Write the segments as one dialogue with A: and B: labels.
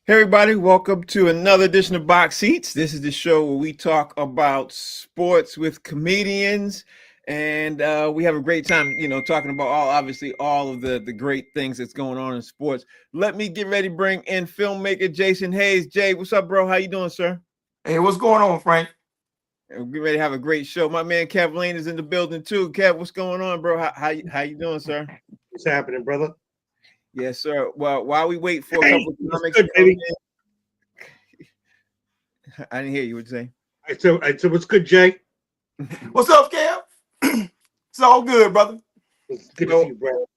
A: Hey everybody, welcome to another edition of Box Seats. This is the show where we talk about sports with comedians, and we have a great time, talking about obviously all of the great things that's going on in sports. Let me get ready to bring in filmmaker Jason Hayes. Jay, what's up, bro? How you doing, sir?
B: Hey, what's going on, Frank?
A: And we're ready to have a great show. My man Kev Lane is in the building too. Kev, what's going on, bro? How you doing, sir?
C: What's happening, brother?
A: Yes, sir. Well, while we wait for a
C: Hey,
A: couple of
C: what's
A: comics
C: good,
A: to come
C: baby?
A: in, I didn't hear you. What you say?
C: I said, what's good, Jay?
B: What's up, Kev? It's all good, brother.
C: It's good to see you, bro.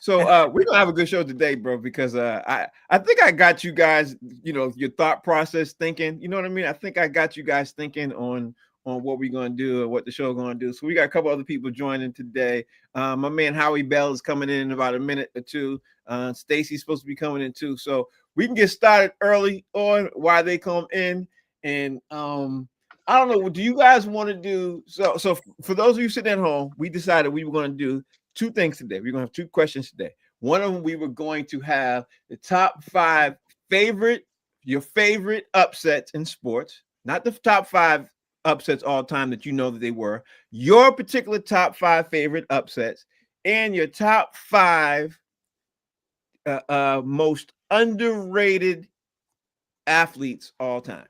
A: So we're gonna have a good show today, bro, because I think I got you guys, your thought process thinking, you know what I mean? I think I got you guys thinking on what we're gonna do and what the show gonna do. So we got a couple other people joining today. My man Howie Bell is coming in about a minute or two. Stacy's supposed to be coming in too. So we can get started early on while they come in. And I don't know, do you guys want to do so for those of you sitting at home, we decided we were gonna do two things today. We're gonna have two questions today. One of them, we were going to have the top five your favorite upsets in sports, not the top five upsets all time that you know that they were, your particular top five favorite upsets, and your top five most underrated athletes all time.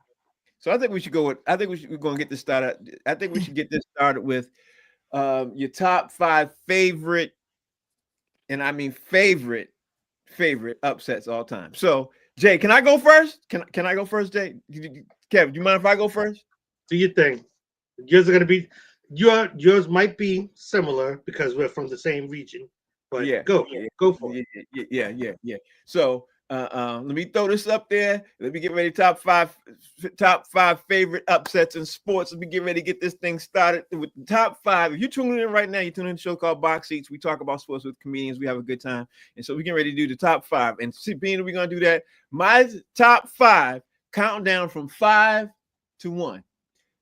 A: So I think we should go with. We're going to get this started. I think we should get this started with your top five favorite, and I mean favorite upsets all time. So Jay, can I go first? Can I go first, Jay? Kevin, do you mind if I go first?
C: Do your thing. Yours are gonna be yours might be similar because we're from the same region, but
A: Yeah,
C: go for it.
A: yeah. So let me throw this up there. Let me get ready. Top five favorite upsets in sports. Let me get ready to get this thing started with the top five. If you're tuning in right now, you're tuning in to a show called Box Seats. We talk about sports with comedians. We have a good time, and so we're getting ready to do the top five. And being we're gonna do that, my top five counting down from 5 to 1.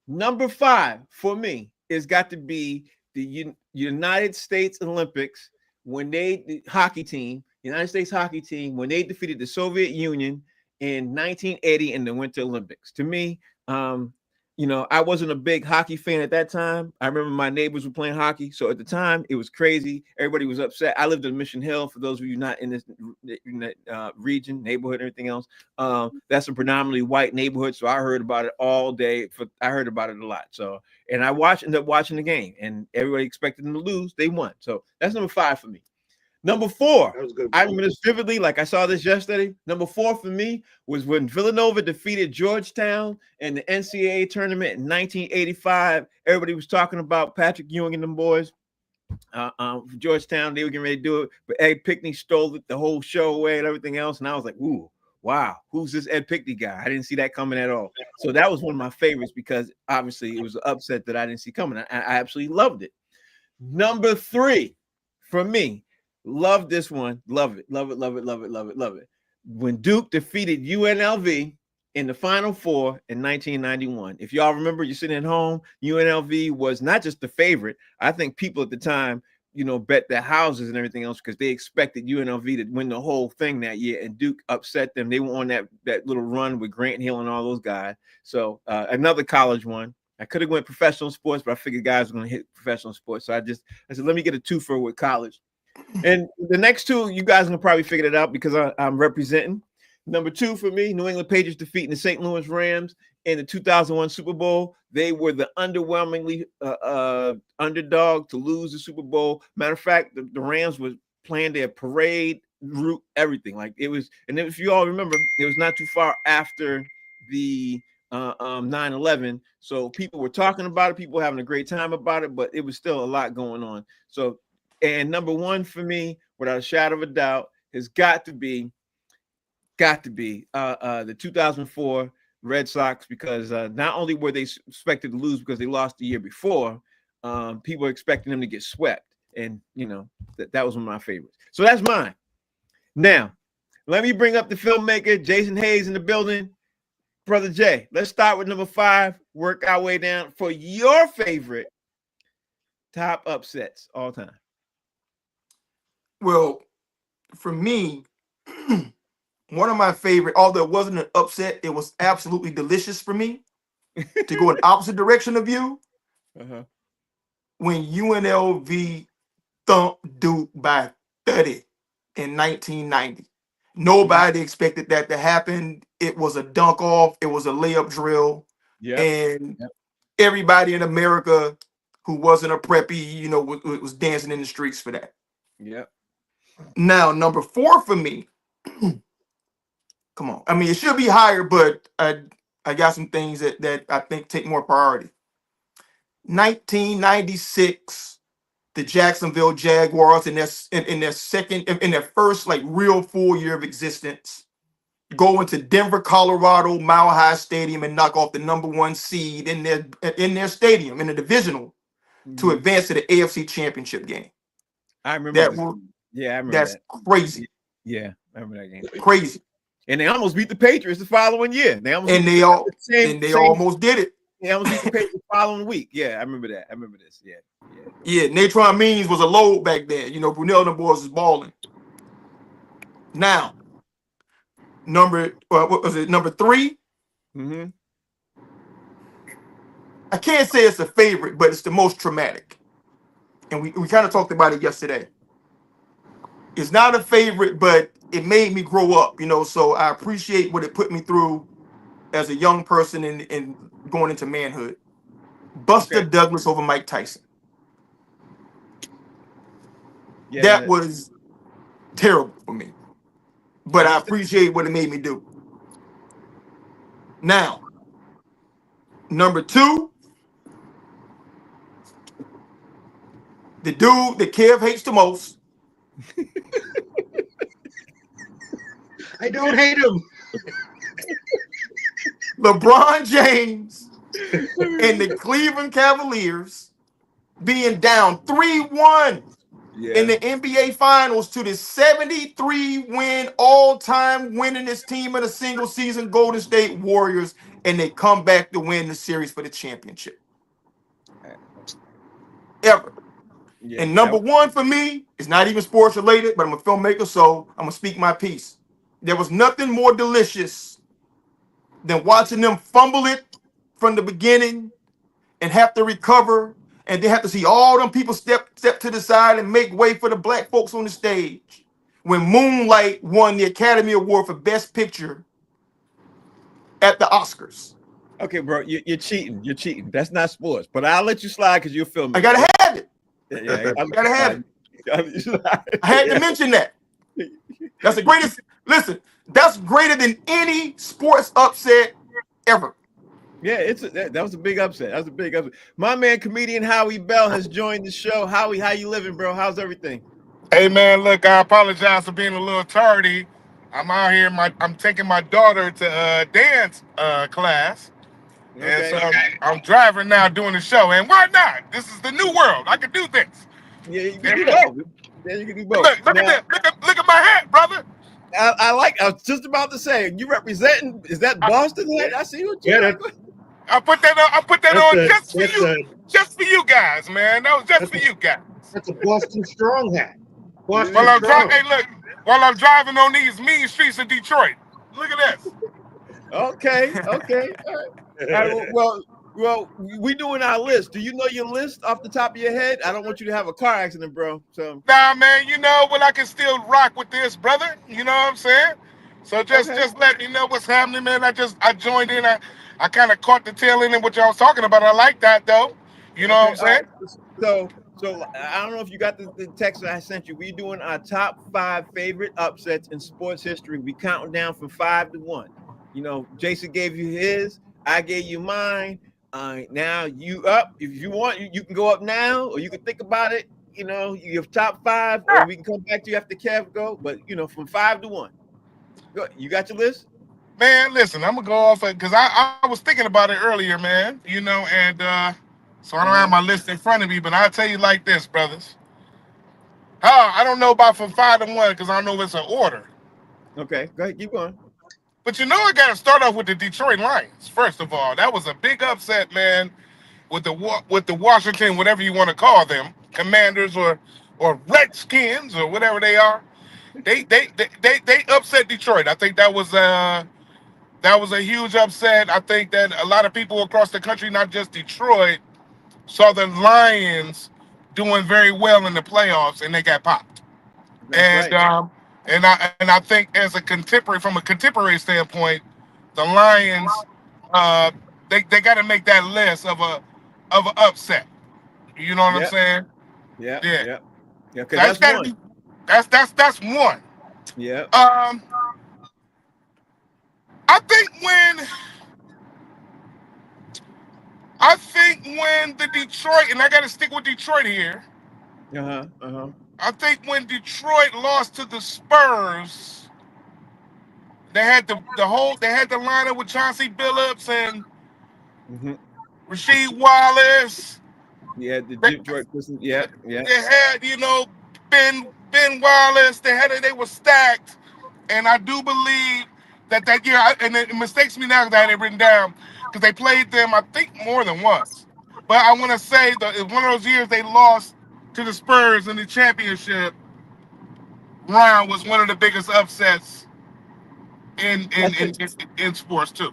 A: Number 5 for me is got to be the United States Olympics when the hockey team, United States hockey team, when they defeated the Soviet Union in 1980 in the Winter Olympics. To me, I wasn't a big hockey fan at that time. I remember my neighbors were playing hockey, so at the time it was crazy. Everybody was upset. I lived in Mission Hill. For those of you not in this region, neighborhood, everything else, that's a predominantly white neighborhood. So I heard about it all day. I heard about it a lot. So and I ended up watching the game, and everybody expected them to lose. They won. So that's number 5 for me. Number 4,
C: That was good.
A: I remember this vividly, like I saw this yesterday. Number 4 for me was when Villanova defeated Georgetown in the NCAA tournament in 1985. Everybody was talking about Patrick Ewing and them boys. Georgetown, they were getting ready to do it, but Ed Pinkney stole it, the whole show away and everything else. And I was like, ooh, wow, who's this Ed Pinkney guy? I didn't see that coming at all. So that was one of my favorites because obviously it was an upset that I didn't see coming. I absolutely loved it. Number 3 for me. Love this one. Love it. When Duke defeated UNLV in the Final Four in 1991. If y'all remember, you're sitting at home, UNLV was not just the favorite. I think people at the time, bet their houses and everything else because they expected UNLV to win the whole thing that year, and Duke upset them. They were on that little run with Grant Hill and all those guys. So another college one. I could have went professional sports, but I figured guys were going to hit professional sports. So I said, let me get a twofer with college. And the next two, you guys can probably figure it out because I'm representing. Number 2 for me, New England Patriots defeating the St. Louis Rams in the 2001 Super Bowl. They were the underwhelmingly underdog to lose the Super Bowl. Matter of fact, the Rams was playing their parade route, everything. Like it was, and if you all remember, it was not too far after the 9/11. So people were talking about it, people were having a great time about it, but it was still a lot going on. So, and number 1 for me, without a shadow of a doubt, has got to be the 2004 Red Sox because not only were they expected to lose because they lost the year before, people were expecting them to get swept, and that was one of my favorites. So that's mine. Now, let me bring up the filmmaker Jason Hayes in the building. Brother Jay, let's start with number 5, work our way down for your favorite top upsets all time.
B: Well, for me, one of my favorite, although it wasn't an upset, it was absolutely delicious for me to go in the opposite direction of you
A: Uh-huh.
B: when UNLV thumped Duke by 30 in 1990. Nobody expected that to happen. It was a dunk off. It was a layup drill.
A: Yep.
B: And
A: Yep.
B: everybody in America who wasn't a preppy, was dancing in the streets for that.
A: Yep.
B: Now, number 4 for me. Come on. I mean, it should be higher, but I got some things that I think take more priority. 1996, the Jacksonville Jaguars in their first like real full year of existence, go into Denver, Colorado, Mile High Stadium and knock off the number 1 seed in their stadium in the divisional to advance to the AFC Championship game.
A: I remember
B: That.
A: Yeah, I remember
B: that's
A: that.
B: crazy.
A: Yeah, I remember that game.
B: Crazy.
A: And they almost beat the Patriots the following year. They almost
B: almost did it.
A: They almost beat the Patriots the following week. Yeah, I remember that. I remember this. Yeah.
B: Yeah, Natron Means was a load back then. Brunel and the boys was balling. Now, what was it? Number 3.
A: Mm-hmm.
B: I can't say it's a favorite, but it's the most traumatic. And we kind of talked about it yesterday. It's not a favorite, but it made me grow up, so I appreciate what it put me through as a young person and going into manhood. Buster Douglas over Mike Tyson. Yeah, that was terrible for me. But I appreciate what it made me do. Now, number 2, the dude that Kev hates the most.
C: I don't hate him.
B: LeBron James and the Cleveland Cavaliers being down 3-1 in the NBA Finals to the 73-win all-time winningest team in a single season, Golden State Warriors, and they come back to win the series for the championship. Ever. Yeah, and number 1 for me is not even sports related, but I'm a filmmaker, so I'm going to speak my piece. There was nothing more delicious than watching them fumble it from the beginning and have to recover, and they have to see all them people step to the side and make way for the black folks on the stage. When Moonlight won the Academy Award for Best Picture at the Oscars.
A: Okay, bro, you're cheating. You're cheating. That's not sports, but I'll let you slide because you're filming.
B: I gotta have it.
A: Yeah,
B: I gotta have it. I had to mention that. That's the greatest. Listen, that's greater than any sports upset ever.
A: Yeah, that was a big upset. That was a big upset. My man, comedian Howie Bell has joined the show. Howie, how you living, bro? How's everything?
D: Hey, man, look, I apologize for being a little tardy. I'm out here. I'm taking my daughter to dance class. Okay. And so I'm driving now doing the show. And why not? This is the new world. I can do this.
A: Yeah, you can do both. Yeah, you can do both.
D: Look at that. Look at my hat, brother.
A: I was just about to say, you representing, is that Boston hat? I see what you're doing.
D: I put that on just for you. Just for you guys, man. That was just for you guys.
C: That's a Boston Strong hat.
D: While I'm driving on these mean streets of Detroit. Look at this.
A: Okay. All right. Well, we doing our list. Do you know your list off the top of your head? I don't want you to have a car accident, bro. So
D: nah, man, I can still rock with this, brother. You know what I'm saying? So just let me know what's happening, man. I joined in. I kind of caught the tail end of what y'all was talking about. I like that though. You know what I'm saying?
A: Right. So I don't know if you got the text that I sent you. We doing our top 5 favorite upsets in sports history. We counting down from 5 to 1. Jason gave you his. I gave you mine. Now you up. If you want, you can go up now, or you can think about it. You have top 5, or we can come back to you after Kev go. But from 5 to 1. Go. You got your list?
D: Man, listen, I'm gonna go off because I was thinking about it earlier, man. And so I don't have my list in front of me, but I'll tell you like this, brothers. I don't know about from 5 to 1 because I know it's an order.
A: Okay, go ahead, keep going.
D: But I got to start off with the Detroit Lions. First of all, that was a big upset, man, with the Washington, whatever you want to call them, Commanders or Redskins or whatever they are. They upset Detroit. I think that was a huge upset. I think that a lot of people across the country, not just Detroit, saw the Lions doing very well in the playoffs, and they got popped.
A: That's
D: And
A: right.
D: and I think as a contemporary, from a contemporary standpoint, the Lions, uh, they got to make that list of a upset. You know what I'm
A: Yep.
D: saying?
A: Yep.
D: Yeah,
A: Yep. Yeah. Because
D: that's
A: that's
D: got to
A: one.
D: be that's one.
A: Yep.
D: Um, I think when the Detroit, and I got to stick with Detroit here.
A: Uh-huh. Uh-huh.
D: I think when Detroit lost to the Spurs, they had they had the lineup with Chauncey Billups and
A: Mm-hmm.
D: Rasheed Wallace.
A: Yeah, the
D: They,
A: Detroit Pistons. Yep. Yep.
D: they had, Ben Wallace. They were stacked, and I do believe that year. And it mistakes me now because I had it written down because they played them, I think, more than once. But I want to say that one of those years they lost to the Spurs in the championship round was one of the biggest upsets
A: That's it.
D: in sports too.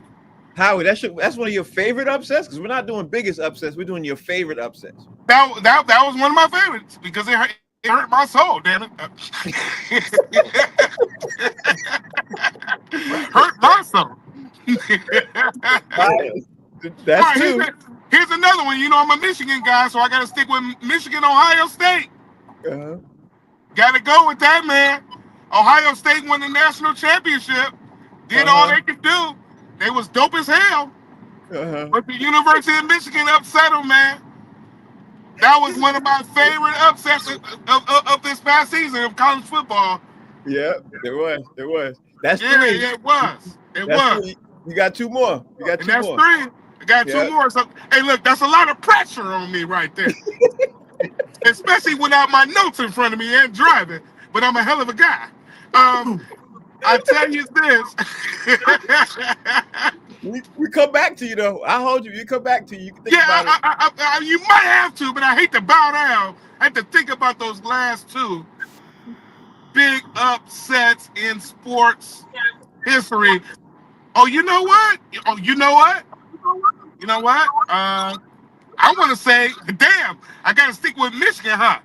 A: Howard, that's one of your favorite upsets? Because we're not doing biggest upsets. We're doing your favorite upsets.
D: That was one of my favorites because it hurt my soul. Damn it, hurt my soul. All
A: That's
D: right,
A: two.
D: here's another one. I'm a Michigan guy, so I got to stick with Michigan, Ohio State.
A: Uh-huh.
D: Got to go with that, man. Ohio State won the national championship. Did all they could do. They was dope as hell.
A: Uh-huh.
D: But the University of Michigan upset them, man. That was one of my favorite upsets of this past season of college football.
A: Yeah, there was. That's
D: Yeah,
A: three.
D: yeah, it was. It
A: That's
D: was.
A: three. You got two more. You got
D: And
A: two
D: that's
A: more.
D: three. I got
A: Yeah.
D: two more. So, hey, look, that's a lot of pressure on me right there. Especially without my notes in front of me and driving. But I'm a hell of a guy. I tell you this.
A: We come back to you though. I hold you. You come back to you. You can think about it.
D: You might have to, but I hate to bow down. I have to think about those last two big upsets in sports history. Oh, you know what? You know what? I want to say, damn, I got to stick with Michigan, huh?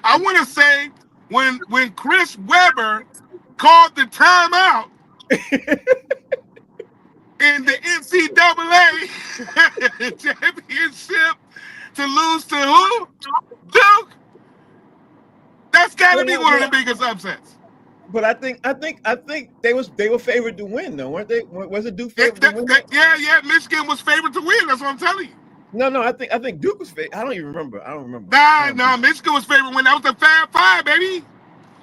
D: I want to say when Chris Webber called the timeout in the NCAA championship to lose to who? Duke. That's got to be one of the biggest upsets.
A: But I think they were favored to win though, weren't they? Was it Duke favored to win?
D: Yeah. Michigan was favored to win. That's what I'm telling you.
A: No. I think Duke was favored. I don't even remember.
D: Nah. Michigan was favored when that was the Fab Five, baby.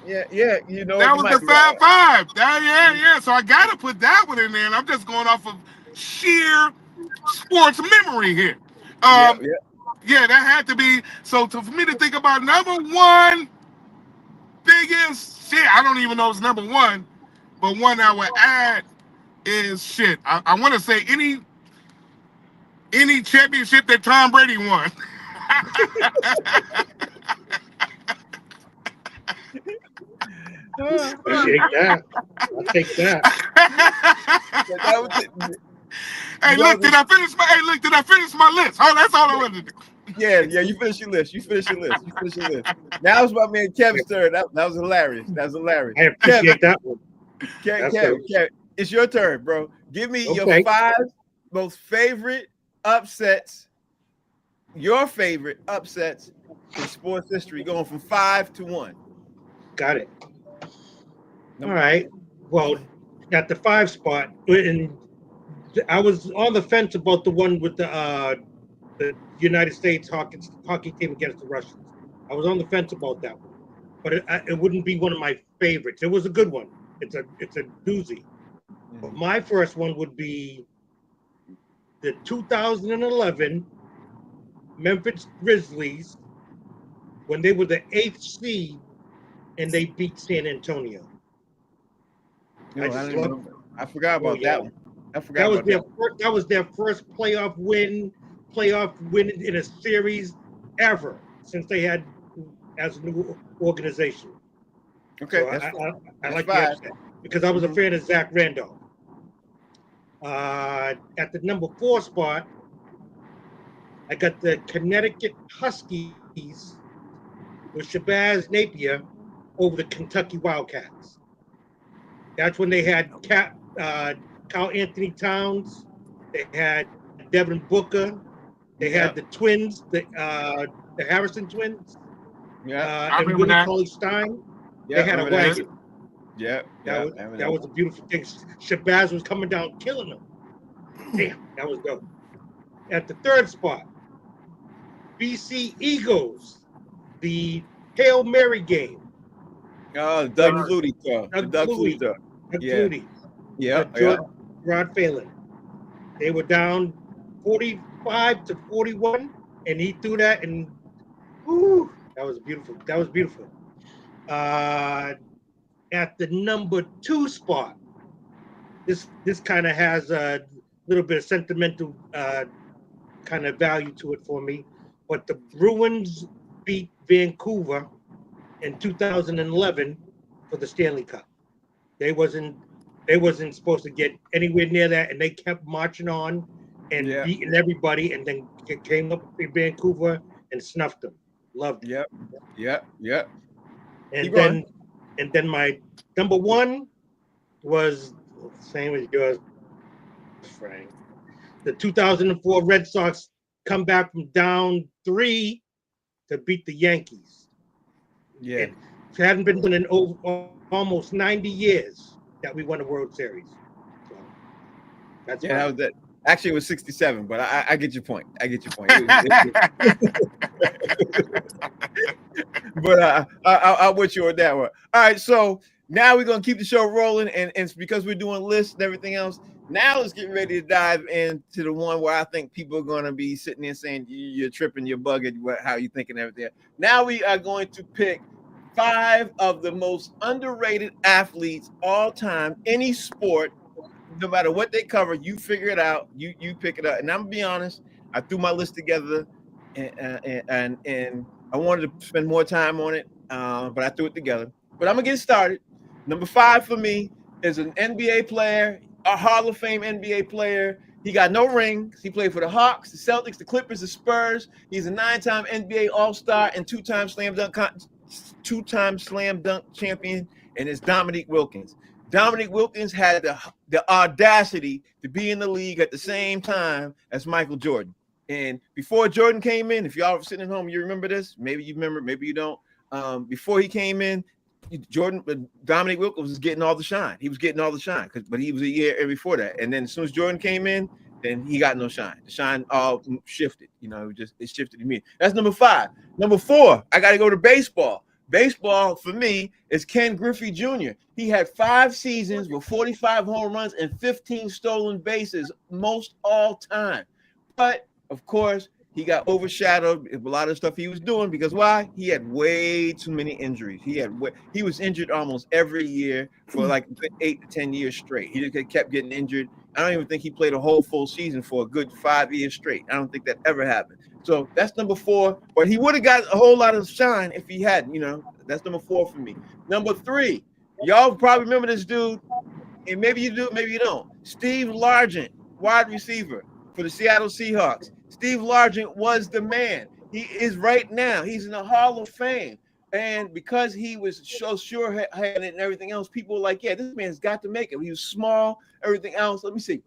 A: Yeah.
D: That was the Fab Five. Yeah. So I gotta put that one in there. And I'm just going off of sheer sports memory here. Yeah, that had to be. So for me to think about number one biggest shit, I don't even know if it's number one, but one I would add is shit. I want to say any championship that Tom Brady won.
C: I'll take that.
D: Hey, look, did I finish my list? Oh, that's all I wanted to do.
A: Yeah, you finish your list. Now it's my man Kevin's turn. That was hilarious.
C: I appreciate that one.
A: Kevin, it's your turn, bro. Give me your 5 most favorite upsets. Your favorite upsets in sports history, going from 5 to 1.
C: Got it. All right. Well, at the 5 spot, and I was on the fence about the one with the United States hockey team against the Russians. I was on the fence about that one, but it wouldn't be one of my favorites. It was a good one. It's a doozy. But my first one would be the 2011 Memphis Grizzlies when they were the 8th seed and they beat San Antonio.
A: I forgot about that one.
C: That was their first playoff win in a series ever since they had as a new organization.
A: Okay,
C: So
A: that's
C: I
A: that's
C: like the
A: five.
C: upset because I was a fan of Zach Randolph. At the number 4 spot, I got the Connecticut Huskies with Shabazz Napier over the Kentucky Wildcats. That's when they had Carl Anthony Towns, they had Devin Booker, they had the twins, the Harrison twins,
D: I
C: and
D: remember
C: Willie
D: that.
C: Cauley-Stein.
A: Yeah,
C: They had a
A: remember that.
C: wagon.
A: Yeah,
C: That was a beautiful thing. Shabazz was coming down, killing them. Damn, that was dope. At the 3rd spot, BC Eagles, the Hail Mary game.
A: Oh, Doug
C: When-
A: Flutie talk. The
C: Doug
A: Doug
C: Flutie.
A: Flutie talk.
C: Doug
A: Yeah.
C: Flutie,
A: Yeah,
C: Rod Phelan. They were down 45-41, and he threw that, and whoo, that was beautiful. That was beautiful. At the number 2 spot, this kind of has a little bit of sentimental kind of value to it for me. But the Bruins beat Vancouver in 2011 for the Stanley Cup. They wasn't supposed to get anywhere near that, and they kept marching on and beating everybody, and then came up in Vancouver and snuffed them. Loved it.
A: Yep.
C: And then my number 1 was same as yours, Frank. The 2004 Red Sox come back from down 3 to beat the Yankees.
A: Yeah.
C: It hadn't been done in almost 90 years that we won a World Series. So that's
A: that was it. Actually, it was 67, but I get your point. But I'm with you on that one. All right, so now we're gonna keep the show rolling, and because we're doing lists and everything else, now let's get ready to dive into the one where I think people are gonna be sitting there saying you're tripping, you're bugging, how you thinking everything. Now we are going to pick 5 of the most underrated athletes all time, any sport. No matter what they cover, you figure it out. You pick it up. And I'm gonna be honest, I threw my list together, and I wanted to spend more time on it, but I threw it together. But I'm gonna get started. Number 5 for me is an NBA player, a Hall of Fame NBA player. He got no rings. He played for the Hawks, the Celtics, the Clippers, the Spurs. He's a 9-time NBA All-Star and 2-time slam dunk champion, and it's Dominique Wilkins. Dominique Wilkins had the audacity to be in the league at the same time as Michael Jordan. And before Jordan came in, if y'all are sitting at home, you remember this? Maybe you remember, maybe you don't. Before he came in, Dominique Wilkins was getting all the shine. He was getting all the shine, but he was a year before that. And then as soon as Jordan came in, then he got no shine. The shine all shifted. It shifted to me. That's number 5. Number 4, I got to go to baseball. Baseball, for me, is Ken Griffey Jr. He had 5 seasons with 45 home runs and 15 stolen bases, most all time. But, of course, he got overshadowed with a lot of stuff he was doing because why? He had way too many injuries. He was injured almost every year for like 8 to 10 years straight. He just kept getting injured. I don't even think he played a whole full season for a good 5 years straight. I don't think that ever happened. So that's number 4. But he would have got a whole lot of shine if he hadn't. That's number 4 for me. Number 3, y'all probably remember this dude, and maybe you do, maybe you don't. Steve Largent, wide receiver for the Seattle Seahawks. Steve Largent was the man. He is right now. He's in the Hall of Fame. And because he was so sure-handed and everything else, people were like, yeah, this man's got to make it. He was small, everything else. Let me see.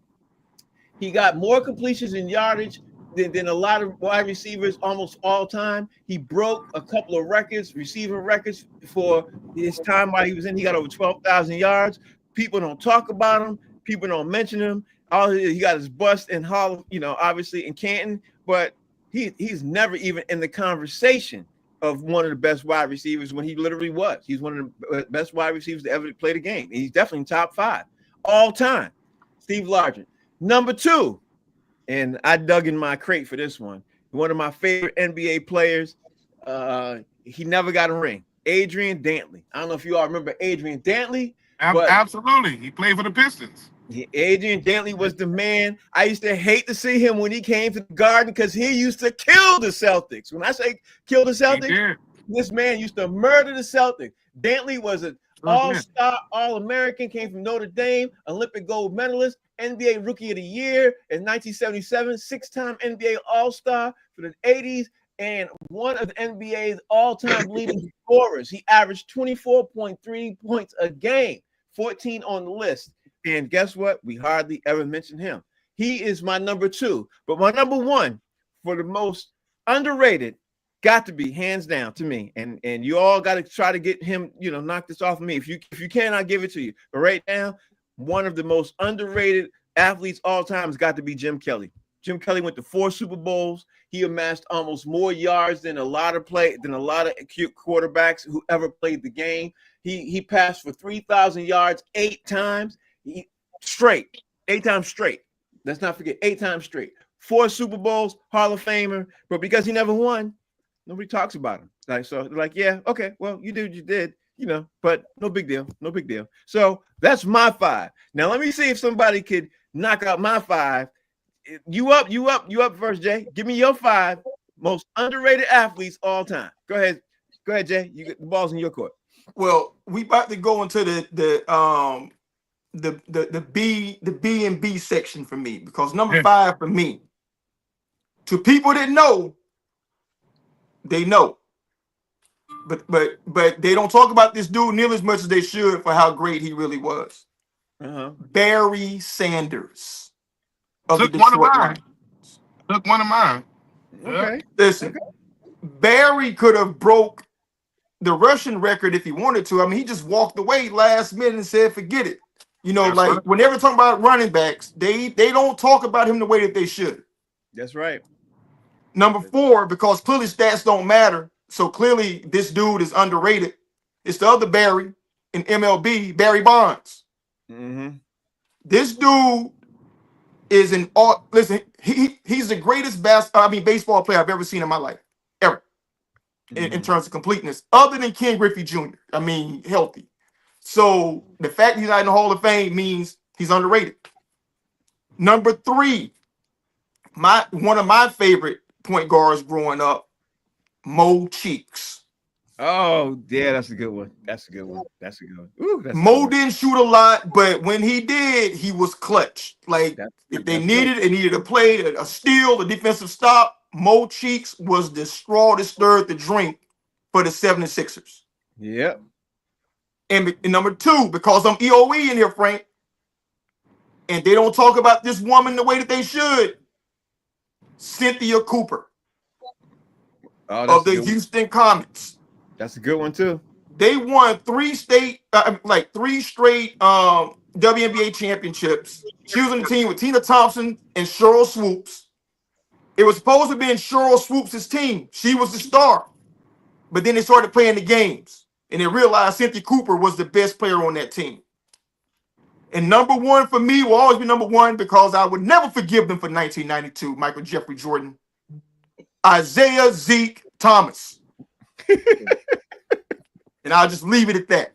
A: He got more completions and yardage than a lot of wide receivers almost all time. He broke a couple of records, receiving records for his time while he was in. He got over 12,000 yards. People don't talk about him. People don't mention him. He got his bust in Hall, obviously in Canton, but he's never even in the conversation of one of the best wide receivers when he literally was. He's one of the best wide receivers to ever play the game. He's definitely in top 5 all time. Steve Largent. Number 2, and I dug in my crate for this one. One of my favorite NBA players. He never got a ring. Adrian Dantley. I don't know if you all remember Adrian Dantley.
D: Absolutely. He played for the Pistons.
A: Adrian Dantley was the man. I used to hate to see him when he came to the Garden because he used to kill the Celtics. When I say kill the Celtics, This man used to murder the Celtics. Dantley was an all-star, all-American, came from Notre Dame, Olympic gold medalist, NBA Rookie of the Year in 1977, six-time NBA All-Star for the 80s, and one of the NBA's all-time leading scorers. He averaged 24.3 points a game, 14 on the list. And guess what? We hardly ever mention him. He is my number 2. But my number 1 for the most underrated got to be hands down to me. And you all got to try to get him, knock this off of me. If you can, I'll give it to you. But right now, one of the most underrated athletes all time has got to be Jim Kelly. Jim Kelly went to 4 Super Bowls. He amassed almost more yards than a lot of acute quarterbacks who ever played the game. He passed for 3,000 yards 8 times straight. 8 times straight. Let's not forget, 8 times straight. 4 Super Bowls, Hall of Famer. But because he never won, nobody talks about him. Yeah, okay, well, you did what you did, but no big deal. No big deal. So that's my 5. Now let me see if somebody could knock out my 5. You up first, Jay. Give me your 5 most underrated athletes all time. Go ahead, Jay. You get the ball's in your court.
B: Well, we about to go into the B and B section for me, because number 5 for me, to people that know, they know, but they don't talk about this dude nearly as much as they should for how great he really was. Barry Sanders.
D: Took one of mine.
A: Okay.
B: Listen, Barry could have broke the rushing record if he wanted to. I mean, he just walked away last minute and said, forget it. Whenever talking about running backs, they don't talk about him the way that they should.
A: That's right.
B: Number 4, because clearly stats don't matter. So clearly this dude is underrated. It's the other Barry in MLB, Barry Bonds. This dude is he's the greatest baseball player I've ever seen in my life, ever, in terms of completeness, other than Ken Griffey Jr. I mean, healthy. So the fact he's not in the Hall of Fame means he's underrated. Number 3, one of my favorite point guards growing up, Mo Cheeks.
A: Oh, yeah, that's a good one. Ooh,
B: Mo didn't shoot a lot, but when he did, he was clutch. If they needed a play, a steal, a defensive stop, Mo Cheeks was the straw that stirred the drink for the 76ers.
A: Yep.
B: And number 2, because I'm EOE in here, Frank, and they don't talk about this woman the way that they should, Cynthia Cooper of the Houston Comets.
A: That's a good one too.
B: They won 3 straight WNBA championships. She was on the team with Tina Thompson and Cheryl Swoops. It was supposed to be Cheryl Swoops' team. She was the star. But then they started playing the games, and they realized Cynthia Cooper was the best player on that team. And number 1 for me will always be number 1, because I would never forgive them for 1992, Michael Jeffrey Jordan. Isaiah Zeke Thomas. And I'll just leave it at that.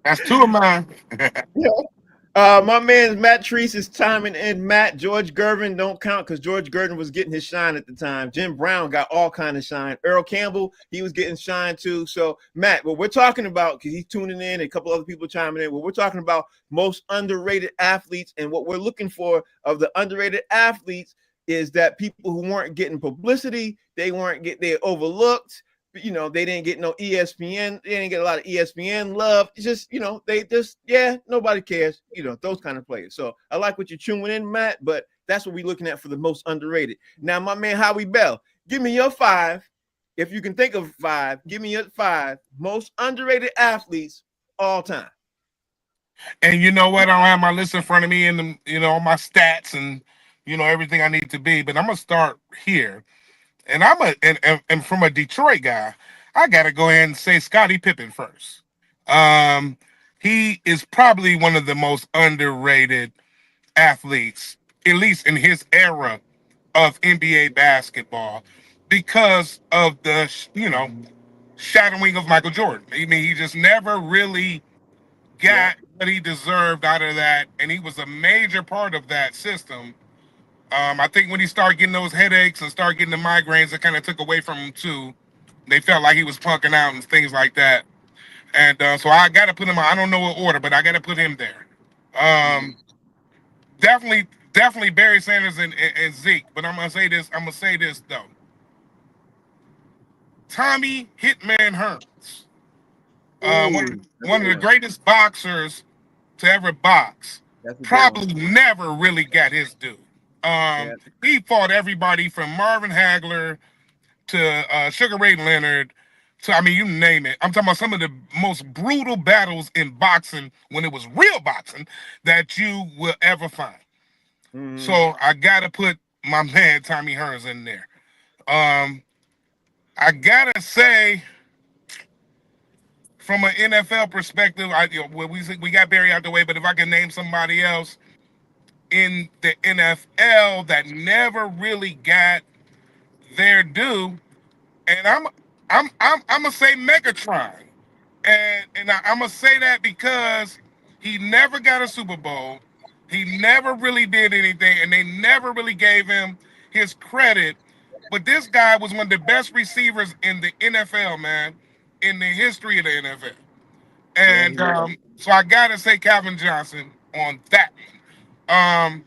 D: That's 2 of mine.
A: My man Matt Treese is timing in. George Gervin don't count because George Gervin was getting his shine at the time. Jim Brown got all kind of shine. Earl Campbell, he was getting shine too. So Matt, what we're talking about, because he's tuning in and a couple other people chiming in, what we're talking about most underrated athletes, and what we're looking for of the underrated athletes is that people who weren't getting publicity, they're overlooked. They didn't get no ESPN. They didn't get a lot of ESPN love. It's just, nobody cares. Those kind of players. So I like what you're tuning in, Matt, but that's what we're looking at for the most underrated. Now, my man Howie Bell, give me your 5. If you can think of 5, give me your 5 most underrated athletes all time.
D: And you know what? I don't have my list in front of me and all my stats and everything I need to be, but I'm gonna start here. And and from a Detroit guy, I gotta go ahead and say Scottie Pippen first. He is probably one of the most underrated athletes, at least in his era of NBA basketball, because of the shadowing of Michael Jordan. I mean, he just never really got what he deserved out of that, and he was a major part of that system. I think when he started getting those headaches and started getting the migraines, it kind of took away from him too. They felt like he was punking out and things like that. And so I got to put him. I don't know what order, but I got to put him there. Definitely Barry Sanders and Zeke. But I'm gonna say this though. Tommy Hitman Hearns, one of the greatest boxers to ever box, probably never really got his due. He fought everybody from Marvin Hagler to Sugar Ray Leonard. I mean, you name it. I'm talking about some of the most brutal battles in boxing when it was real boxing that you will ever find. So I gotta put my man Tommy Hearns in there. I gotta say, from an NFL perspective, we got Barry out the way, but if I can name somebody else in the NFL that never really got their due, and I'm gonna say Megatron, and I'm gonna say that because he never got a Super Bowl, he never really did anything, and they never really gave him his credit. But this guy was one of the best receivers in the NFL, man, in the history of the NFL, and so I gotta say Calvin Johnson on that one.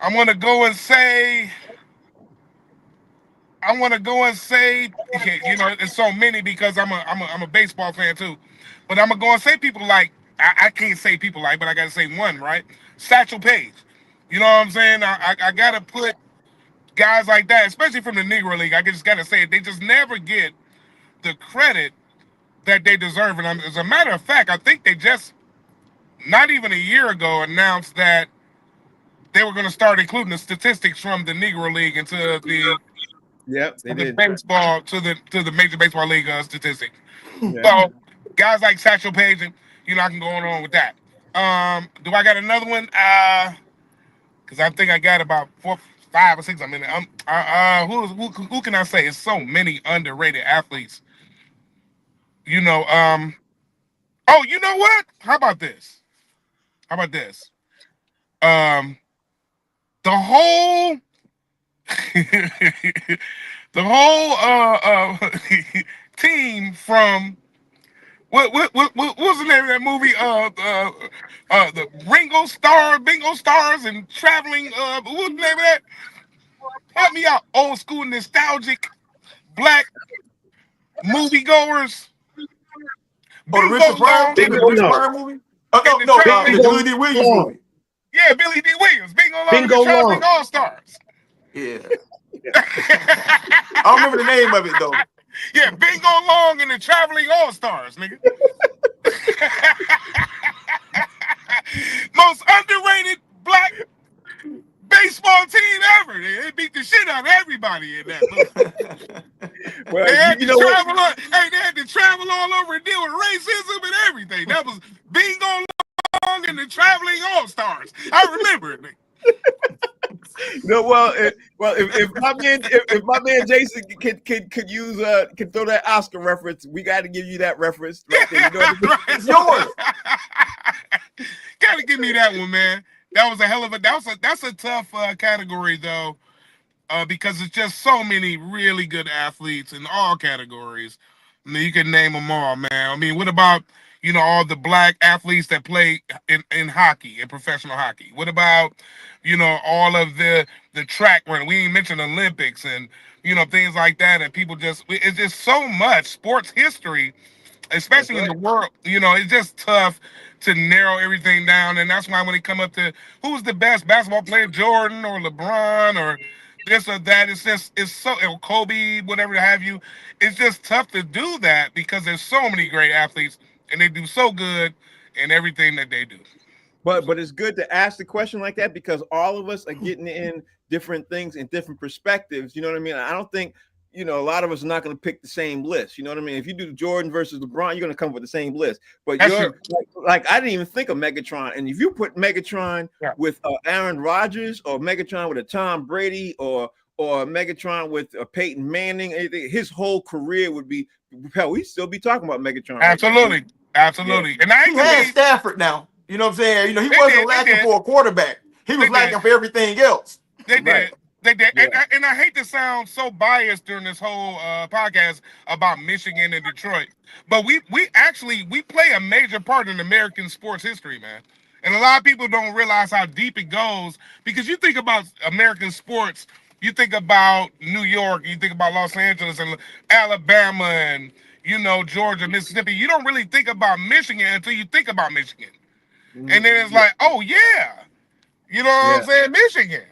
D: I'm gonna go and say. You know, there's so many because I'm a baseball fan too, but I'm gonna go and say people like I can't say people like, but I gotta say one, right? Satchel Paige. You know what I'm saying? I gotta put guys like that, especially from the Negro League. I just gotta say they just never get the credit that they deserve. And as a matter of fact, I think they just not even a year ago announced that they were going to start including the statistics from the Negro League into the baseball to the Major Baseball League statistic. So guys like Satchel Paige, and you know, I can go on with that. Do I got another one? Because I think I got about 4, 5, or 6. I mean, who can I say? It's so many underrated athletes. You know, oh, you know what? How about this? The whole team from what was the name of that movie? The Bingo Stars and Traveling. What was the name of that? Help me out, old school nostalgic black moviegoers.
B: Oh, the Richard Pryor movie? The Billy D. Williams movie.
D: Yeah, Billy D. Williams. Bingo Long and the Traveling All Stars.
B: Yeah. I don't remember the name of it though.
D: Yeah, Bingo Long and the Traveling All Stars, nigga. Most underrated black baseball team ever. They beat the shit out of everybody in that movie.
A: Well,
D: they had to travel all over and deal with racism and everything. That was Bingo Long and the Traveling All Stars. I remember it, nigga.
A: If my man Jason could use can throw that Oscar reference, we got to give you that reference right there. You know what I mean?
B: It's yours.
D: Gotta give me that one, man. That was a hell of a. That's a tough category though, because it's just so many really good athletes in all categories. I mean, you can name them all, man. I mean, what about all the black athletes that play in hockey, in professional hockey? What about all of the track run? We ain't mentioned Olympics and things like that. And people it's just so much sports history, especially in the world. It's just tough to narrow everything down. And that's why when they come up to who's the best basketball player, Jordan or LeBron or this or that, it's so Kobe, whatever have you. It's just tough to do that because there's so many great athletes and they do so good in everything that they do.
A: But it's good to ask the question like that because all of us are getting in different things and different perspectives. You know what I mean? I don't think a lot of us are not going to pick the same list. You know what I mean? If you do Jordan versus LeBron, you're going to come up with the same list. But like I didn't even think of Megatron. And if you put Megatron with Aaron Rodgers or Megatron with a Tom Brady or Megatron with Peyton Manning, his whole career would be hell. We'd still be talking about Megatron.
D: Absolutely.
B: Yeah. And he had Stafford now. You know what I'm saying? He wasn't lacking for a quarterback. He was lacking for everything else.
D: They did. They did,
A: Yeah.
D: and I hate to sound so biased during this whole podcast about Michigan and Detroit, but we play a major part in American sports history, man. And a lot of people don't realize how deep it goes because you think about American sports, you think about New York, you think about Los Angeles and Alabama and Georgia, Mississippi. You don't really think about Michigan until you think about Michigan, and then it's like, oh yeah, you know what I'm saying, Michigan.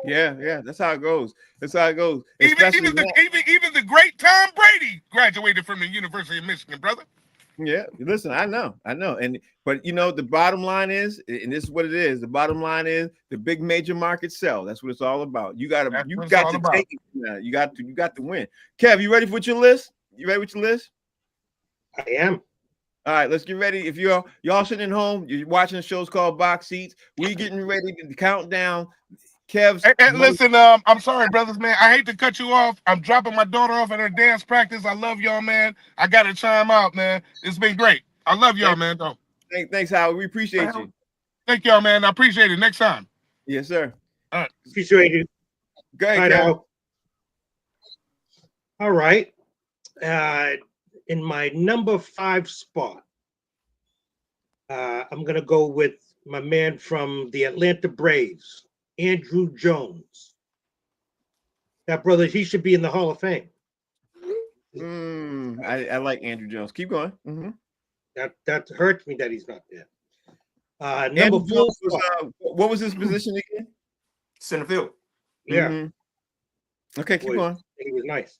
A: Yeah, that's how it goes. That's how it goes.
D: Even
A: Especially
D: even the great Tom Brady graduated from the University of Michigan, brother.
A: yeah, listen, I know, but the bottom line is, and this is what it is. The bottom line is the big major markets sell. That's what it's all about. You got to take it now. You got to win. Kev, you ready for your list? You ready with your list?
C: I am.
A: All right, let's get ready. If y'all sitting at home, you're watching shows called Box Seats. We getting ready to count down. Kev's.
D: Hey, listen, I'm sorry, brothers, man. I hate to cut you off. I'm dropping my daughter off at her dance practice. I love y'all, man. I got to chime out, man. It's been great. I love y'all, man. Though.
A: Thanks, Howard. We appreciate you.
D: Thank y'all, man. I appreciate it. Next time.
A: Yes, sir.
D: All right.
C: Appreciate you.
A: Go ahead, Kev.
C: All right. In my number 5 spot, I'm going to go with my man from the Atlanta Braves, Andrew Jones. That brother, he should be in the Hall of Fame.
A: I like Andrew Jones. Keep going. Mm-hmm.
C: That hurts me that he's not there. Number 4
A: was, what was his position again?
B: Center field.
C: Yeah.
A: Mm-hmm. Okay, keep going.
C: He was nice.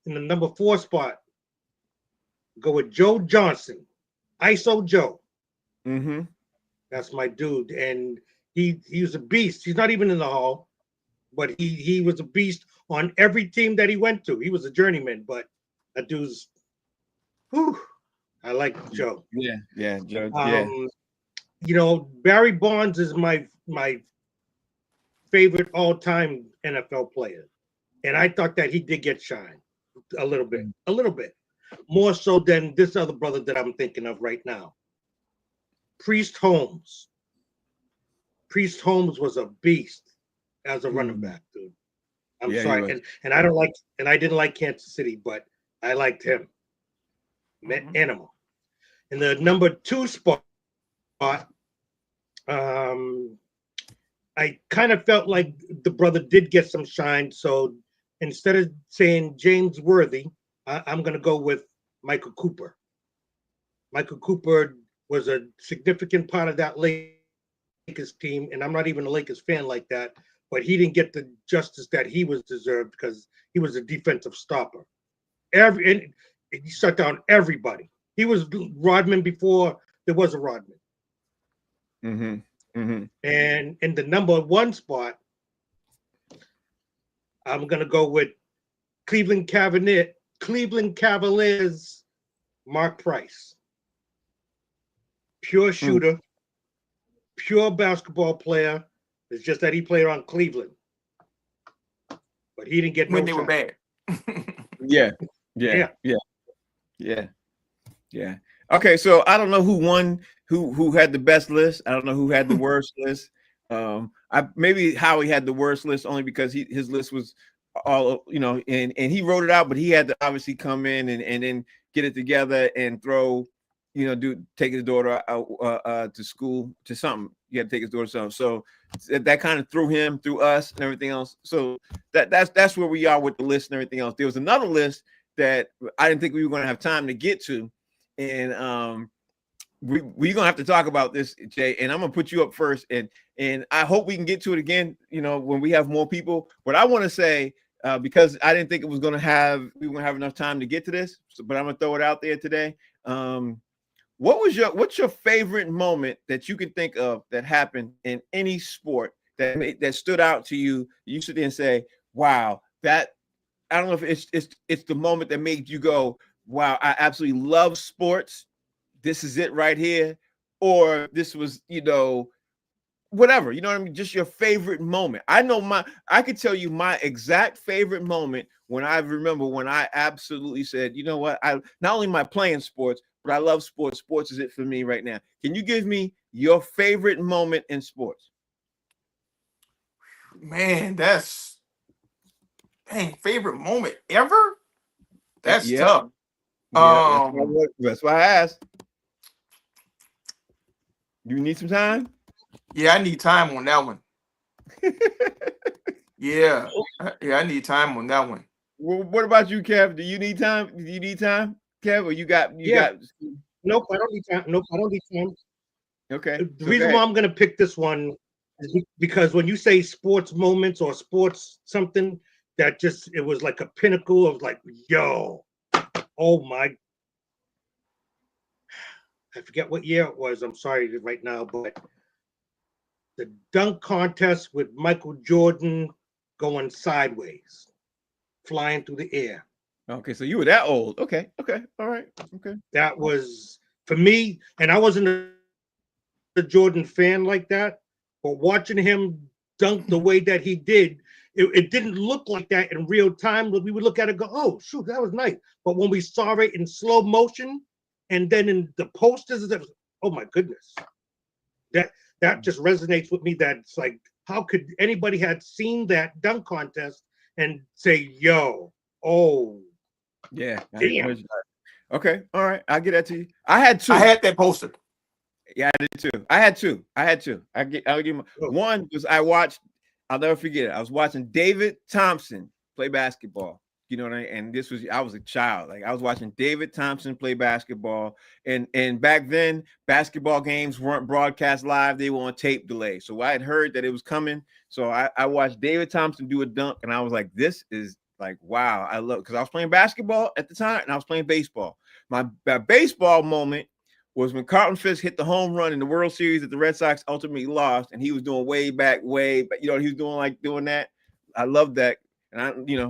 C: In the number 4 spot, go with Joe Johnson, ISO Joe.
A: Mm-hmm.
C: That's my dude, and he was a beast. He's not even in the Hall, but he was a beast on every team that he went to. He was a journeyman, but that dude's. Whew, I like Joe.
A: Yeah, Joe.
C: Barry Bonds is my favorite all-time NFL player, and I thought that he did get shine a little bit, more so than this other brother that I'm thinking of right now. Priest Holmes. Priest Holmes was a beast as a running back, dude. I'm sorry, and I don't like, and I didn't like Kansas City, but I liked him. Animal. In the number 2 spot, I kind of felt like the brother did get some shine. So instead of saying James Worthy, I'm going to go with Michael Cooper. Michael Cooper was a significant part of that Lakers team, and I'm not even a Lakers fan like that, but he didn't get the justice that he was deserved because he was a defensive stopper. He shut down everybody. He was Rodman before there was a Rodman.
A: Mm-hmm. Mm-hmm.
C: And in the number 1 spot, I'm gonna go with Cleveland Cavaliers, Mark Price. Pure shooter, pure basketball player. It's just that he played on Cleveland, but he didn't get
B: when they were bad.
A: Yeah. Okay, so I don't know who won, who had the best list. I don't know who had the worst list. Maybe Howie had the worst list only because his list was all and he wrote it out, but he had to obviously come in and then get it together and throw, take his daughter out to school to something. You had to take his daughter to something. So that kind of threw us and everything else. So that's where we are with the list and everything else. There was another list that I didn't think we were going to have time to get to, and we're gonna have to talk about this, Jay. And I'm gonna put you up first, and I hope we can get to it again, when we have more people. But I want to say, because I didn't think we were gonna have enough time to get to this, but I'm gonna throw it out there today. What's your favorite moment that you can think of that happened in any sport that stood out to you? You sit there and say, "Wow, that." I don't know if it's the moment that made you go, "Wow, I absolutely love sports. This is it right here," or this was, whatever. You know what I mean? Just your favorite moment. I could tell you my exact favorite moment when I remember when I absolutely said, "You know what? I not only am I playing sports, but I love sports. Sports is it for me right now." Can you give me your favorite moment in sports?
B: Man, that's favorite moment ever. That's
A: Yeah.
B: tough.
A: Yeah, that's why I asked. You need some time?
B: Yeah, I need time on that one. Yeah, I need time on that one.
A: Well, what about you, Kev? Do you need time? Do you need time, Kev? Or you got?
C: Yeah. Nope, I don't need time. Nope, I don't need time.
A: Okay.
C: The reason why I'm going to pick this one is because when you say sports moments or sports something, that just, it was like a pinnacle of like, yo, oh my, I forget what year it was. I'm sorry right now, but the dunk contest with Michael Jordan going sideways, flying through the air.
A: Okay, so you were that old. Okay, all right, okay.
C: That was for me, and I wasn't a Jordan fan like that, but watching him dunk the way that he did, it didn't look like that in real time. We would look at it and go, oh, shoot, that was nice. But when we saw it in slow motion and then in the posters, it was, oh my goodness. That just resonates with me. That's like, how could anybody had seen that dunk contest and say, yo, oh.
A: Yeah.
C: Damn.
A: Okay, all right. I'll get that to you. I had two.
B: I had that poster.
A: Yeah, I did too. I had two. I'll give you one was I watched, I'll never forget it. I was watching David Thompson play basketball. You know what I mean? And this was, I was a child. Like I was watching David Thompson play basketball. And back then, basketball games weren't broadcast live, they were on tape delay. So I had heard that it was coming. So I watched David Thompson do a dunk, and I was like, this is like, wow, I love, because I was playing basketball at the time and I was playing baseball. My baseball moment was when Carlton Fisk hit the home run in the World Series that the Red Sox ultimately lost, and he was doing way back, but he was doing that. I loved that, and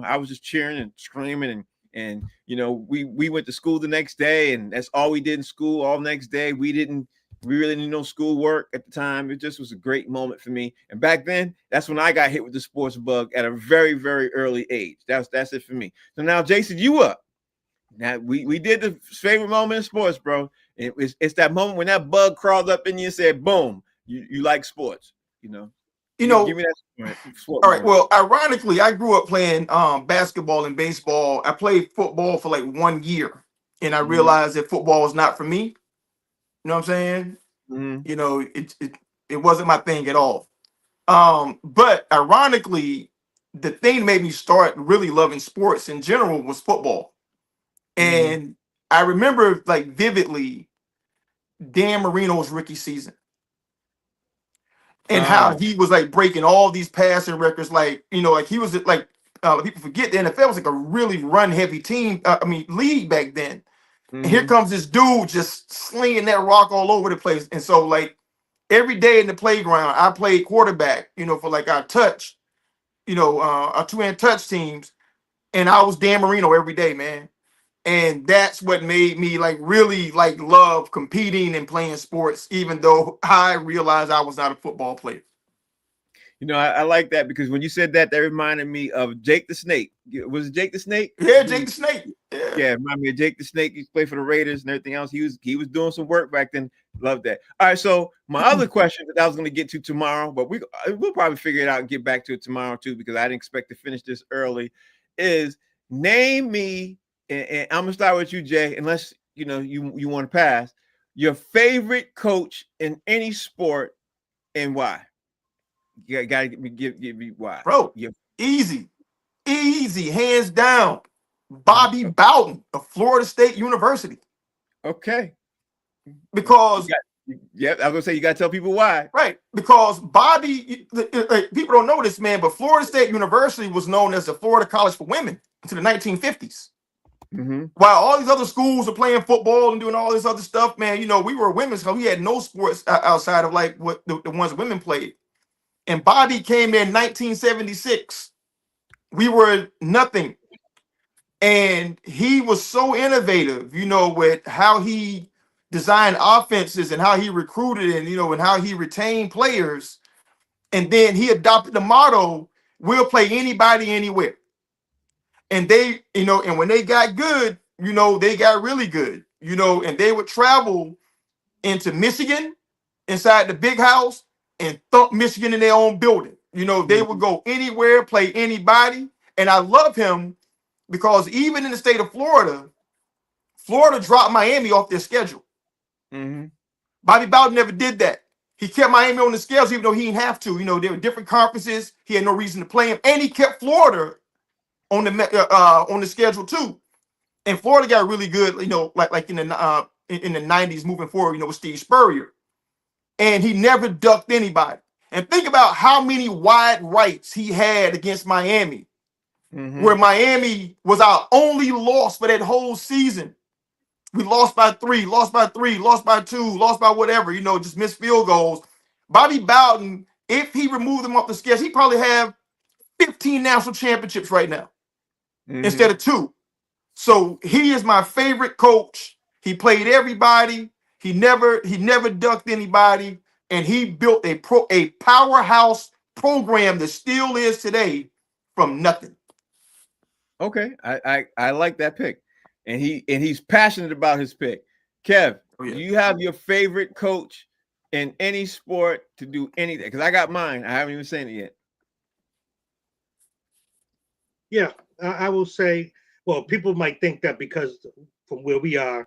A: I was just cheering and screaming, and we went to school the next day, and that's all we did in school all next day. We really didn't know school work at the time. It just was a great moment for me. And back then, that's when I got hit with the sports bug at a very, very early age. That's it for me. So now, Jason, you up? Now we did the favorite moment in sports, bro. It's that moment when that bug crawled up in you and said, "Boom, you like sports." Give me that.
B: All right. Well, ironically, I grew up playing basketball and baseball. I played football for like 1 year, and I realized that football was not for me. You know what I'm saying?
A: Mm-hmm.
B: It wasn't my thing at all. But ironically, the thing that made me start really loving sports in general was football. And I remember like vividly Dan Marino's rookie season and how he was like breaking all these passing records. Like, like he was like, people forget the NFL was like a really run heavy league back then. And here comes this dude just slinging that rock all over the place. And so like every day in the playground, I played quarterback, for like our touch, our 2-hand touch teams. And I was Dan Marino every day, man. And that's what made me like really like love competing and playing sports, even though I realized I was not a football player.
A: I like that because when you said that reminded me of Jake the Snake. Was it Jake the Snake?
B: Yeah, Jake the Snake.
A: Yeah, remind me of Jake the Snake. He played for the Raiders and everything else. He was doing some work back then. Love that. All right, so my other question that I was going to get to tomorrow, but we'll probably figure it out and get back to it tomorrow too, because I didn't expect to finish this early, is name me, and I'm gonna start with you, Jay, unless you want to pass, your favorite coach in any sport and why. You gotta give me why.
B: Bro, easy, hands down. Bobby Bowden of Florida State University.
A: Okay.
B: Because
A: I was gonna say you gotta tell people why.
B: Right, because Bobby, people don't know this, man, but Florida State University was known as the Florida College for Women until the 1950s. While all these other schools are playing football and doing all this other stuff, man, we were women's, so we had no sports outside of like what the ones women played. And Bobby came there in 1976. We were nothing. And he was so innovative, with how he designed offenses and how he recruited and how he retained players. And then he adopted the motto, we'll play anybody anywhere. And they, and when they got good, they got really good, and they would travel into Michigan inside the big house and thump Michigan in their own building. You know, they would go anywhere, play anybody. And I love him because even in the state of Florida, Florida dropped Miami off their schedule.
A: Mm-hmm.
B: Bobby Bowden never did that. He kept Miami on the scales, even though he didn't have to. You know, there were different conferences. He had no reason to play him, and he kept Florida on the schedule too. And Florida got really good. You know, like in the '90s, moving forward. You know, with Steve Spurrier, and he never ducked anybody. And think about how many wide rights he had against Miami, where Miami was our only loss for that whole season. We lost by 3, lost by 3, lost by 2, lost by whatever, you know, just missed field goals. Bobby Bowden, if he removed them off the schedule, he probably have 15 national championships right now instead of 2. So he is my favorite coach. He played everybody. He never ducked anybody, and he built a powerhouse program that still is today from nothing.
A: Okay, I like that pick, and he's passionate about his pick. Kev, do you have your favorite coach in any sport to do anything? Because I got mine. I haven't even said it yet.
C: Yeah, I will say. Well, people might think that because from where we are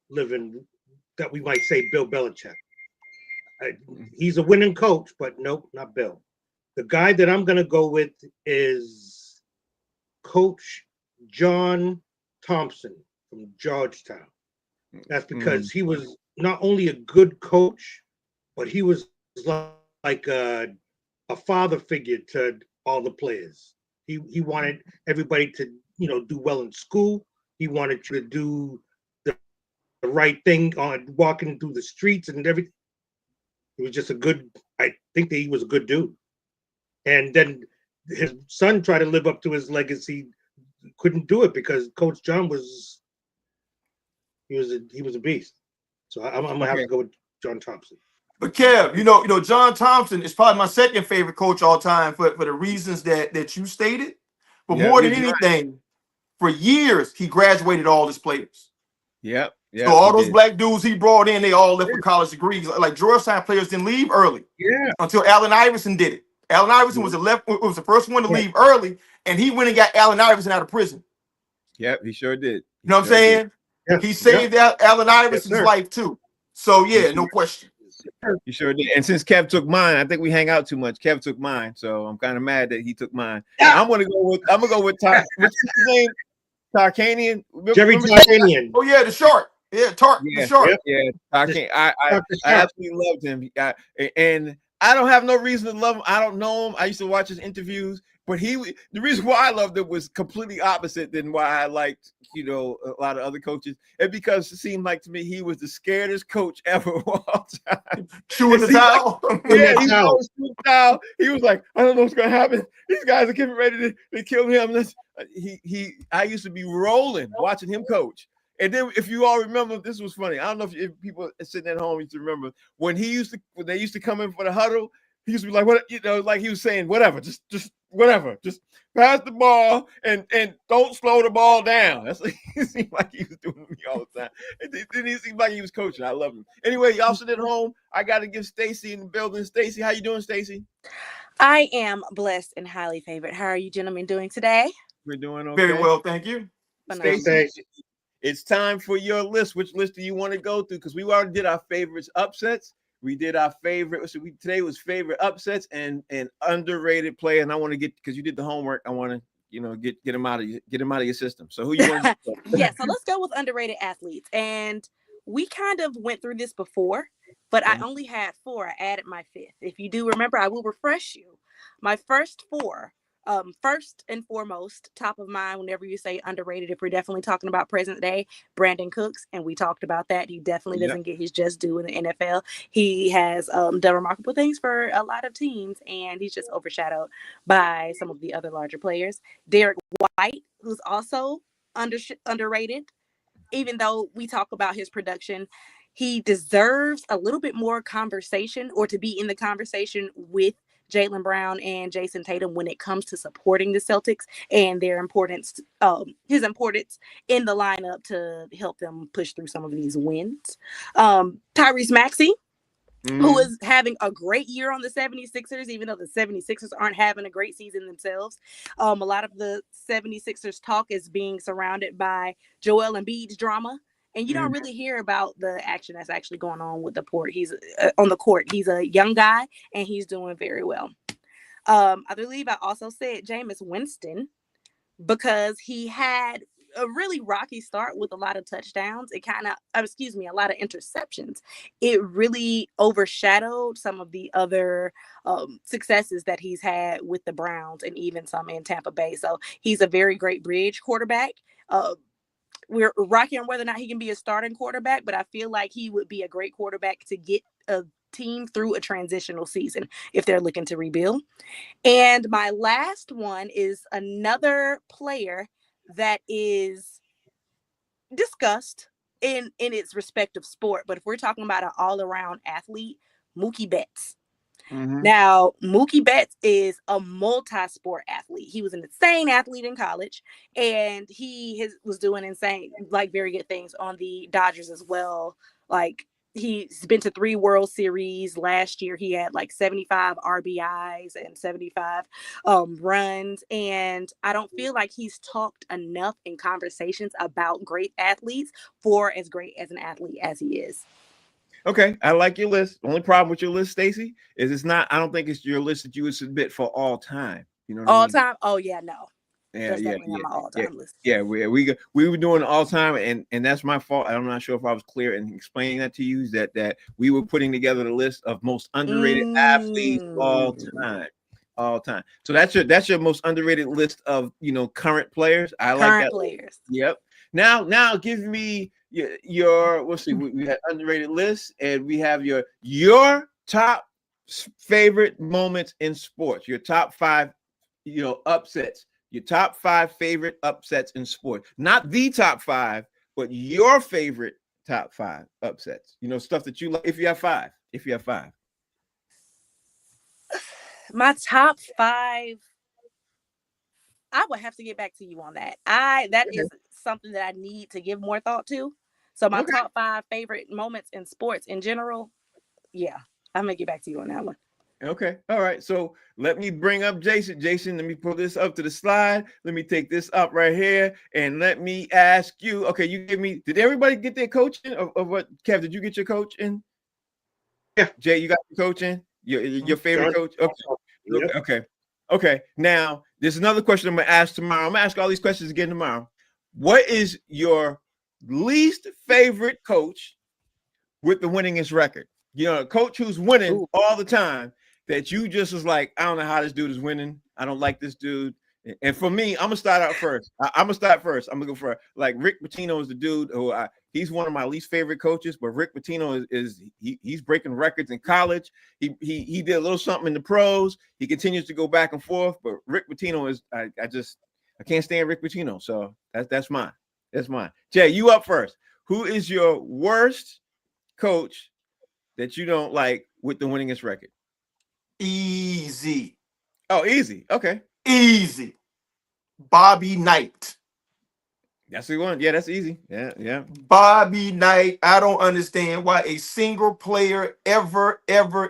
C: living, that we might say Bill Belichick. He's a winning coach, but nope, not Bill. The guy that I'm going to go with is Coach John Thompson from Georgetown. That's because he was not only a good coach, but he was like a father figure to all the players. He wanted everybody to, you know, do well in school. He wanted you to do the right thing on walking through the streets and everything. He was just I think that he was a good dude. And then his son tried to live up to his legacy, couldn't do it because Coach John was a beast. So I'm gonna have to go with John Thompson.
B: But Kev, you know, John Thompson is probably my second favorite coach all time for the reasons that you stated. But more than anything, for years he graduated all his players.
A: Yep. Yeah.
B: So all those black dudes he brought in, they all left with college degrees. Like Georgetown players didn't leave early.
A: Yeah.
B: Until Allen Iverson did it. Allen Iverson was the first one to leave early, and he went and got Allen Iverson out of prison.
A: Yep, he sure did.
B: You know what I'm saying?
C: Yeah.
B: He saved Allen Iverson's life too. So yeah, no question.
A: You sure did. And since Kev took mine, I think we hang out too much. Kev took mine, so I'm kind of mad that he took mine. Yeah. I'm gonna go with what's his name? Tarkanian.
C: Jerry Tarkanian.
B: Oh yeah, the shark. Yeah, the shark.
A: Yeah, I absolutely loved him. And I don't have no reason to love him. I don't know him. I used to watch his interviews, but the reason why I loved him was completely opposite than why I liked, you know, a lot of other coaches. And because it seemed like to me he was the scaredest coach ever of all time.
B: Chewing the towel.
A: Yeah, he was chewing the towel. He was like, I don't know what's gonna happen. These guys are getting ready to kill him. I used to be rolling watching him coach. And then, if you all remember, this was funny. I don't know if people sitting at home used to remember when they used to come in for the huddle. He used to be like, "What?" You know, like he was saying, "Whatever, just whatever, just pass the ball and don't slow the ball down." That's what it seemed like he was doing to me all the time. It didn't seem like he was coaching. I love him. Anyway, y'all sit at home. I got to give Stacy in the building. Stacy, how you doing, Stacy?
E: I am blessed and highly favored. How are you gentlemen doing today?
A: We're doing okay.
B: Very well, thank you.
A: Stacy, it's time for your list. Which list do you want to go through? Because we already did our favorites, upsets. We did our favorite. So today was favorite upsets and underrated play. And I want to get, because you did the homework, I want to, you know, get him out of your system. So who you want to
E: Yeah, so let's go with underrated athletes. And we kind of went through this before, but I only had 4. I added my 5th. If you do remember, I will refresh you. My first 4. First and foremost, top of mind, whenever you say underrated, if we're definitely talking about present day, Brandon Cooks, and we talked about that. He definitely doesn't get his just due in the NFL. He has done remarkable things for a lot of teams, and he's just overshadowed by some of the other larger players. Derek White, who's also underrated, even though we talk about his production, he deserves a little bit more conversation, or to be in the conversation with Jaylen Brown and Jason Tatum when it comes to supporting the Celtics and their importance, his importance in the lineup to help them push through some of these wins. Tyrese Maxey, who is having a great year on the 76ers, even though the 76ers aren't having a great season themselves. A lot of the 76ers talk is being surrounded by Joel Embiid's drama. And you don't really hear about the action that's actually going on with the court. He's on the court. He's a young guy, and he's doing very well. I believe I also said Jameis Winston because he had a really rocky start with a lot of touchdowns. It kind of, a lot of interceptions. It really overshadowed some of the other successes that he's had with the Browns and even some in Tampa Bay. So he's a very great bridge quarterback. We're rocking on whether or not he can be a starting quarterback, but I feel like he would be a great quarterback to get a team through a transitional season if they're looking to rebuild. And my last one is another player that is discussed in its respective sport. But if we're talking about an all-around athlete, Mookie Betts. Now, Mookie Betts is a multi-sport athlete. He was an insane athlete in college, and he was doing insane, like very good things on the Dodgers as well. Like he's been to 3 World Series. Last year, he had like 75 RBIs and 75 runs. And I don't feel like he's talked enough in conversations about great athletes for as great as an athlete as he is.
A: Okay, I like your list. Only problem with your list, Stacey, is it's not. I don't think it's your list that you would submit for all time. You know,
E: all time. Oh yeah, no.
A: Yeah,
E: my all-time list.
A: Yeah, we were doing all time, and that's my fault. I'm not sure if I was clear in explaining that to you. That we were putting together the list of most underrated athletes all time. So that's your most underrated list of current players. I like that.
E: Players.
A: Yep. Now give me your we'll see. We had underrated lists, and we have your top favorite moments in sports. Your top 5, upsets. Your top 5 favorite upsets in sport. Not the top 5, but your favorite top 5 upsets. Stuff that you like. If you have 5.
E: My top 5. I would have to get back to you on that. That is something that I need to give more thought to. So my top 5 favorite moments in sports in general. Yeah, I'm gonna get back to you on that one.
A: Okay. All right. So let me bring up Jason. Jason, let me pull this up to the slide. Let me take this up right here. And let me ask you, okay, did everybody get their coaching of what? Kev, did you get your coach in?
C: Yeah.
A: Jay, you got your coach in? Your favorite coach? Okay. Okay. Now, there's another question I'm going to ask tomorrow. I'm going to ask all these questions again tomorrow. What is your least favorite coach with the winningest record? A coach who's winning all the time that you just was like, I don't know how this dude is winning. I don't like this dude. And for me, I'm gonna start out first. I'm gonna go for like Rick Pitino is the dude who he's one of my least favorite coaches. But Rick Pitino he's breaking records in college. He did a little something in the pros. He continues to go back and forth. But Rick Pitino is I can't stand Rick Pitino. So that's mine. That's mine. Jay, you up first. Who is your worst coach that you don't like with the winningest record?
B: Easy.
A: Oh, easy. Okay.
B: Easy. Bobby Knight.
A: That's the one. Yeah, that's easy. Yeah.
B: Bobby Knight. I don't understand why a single player ever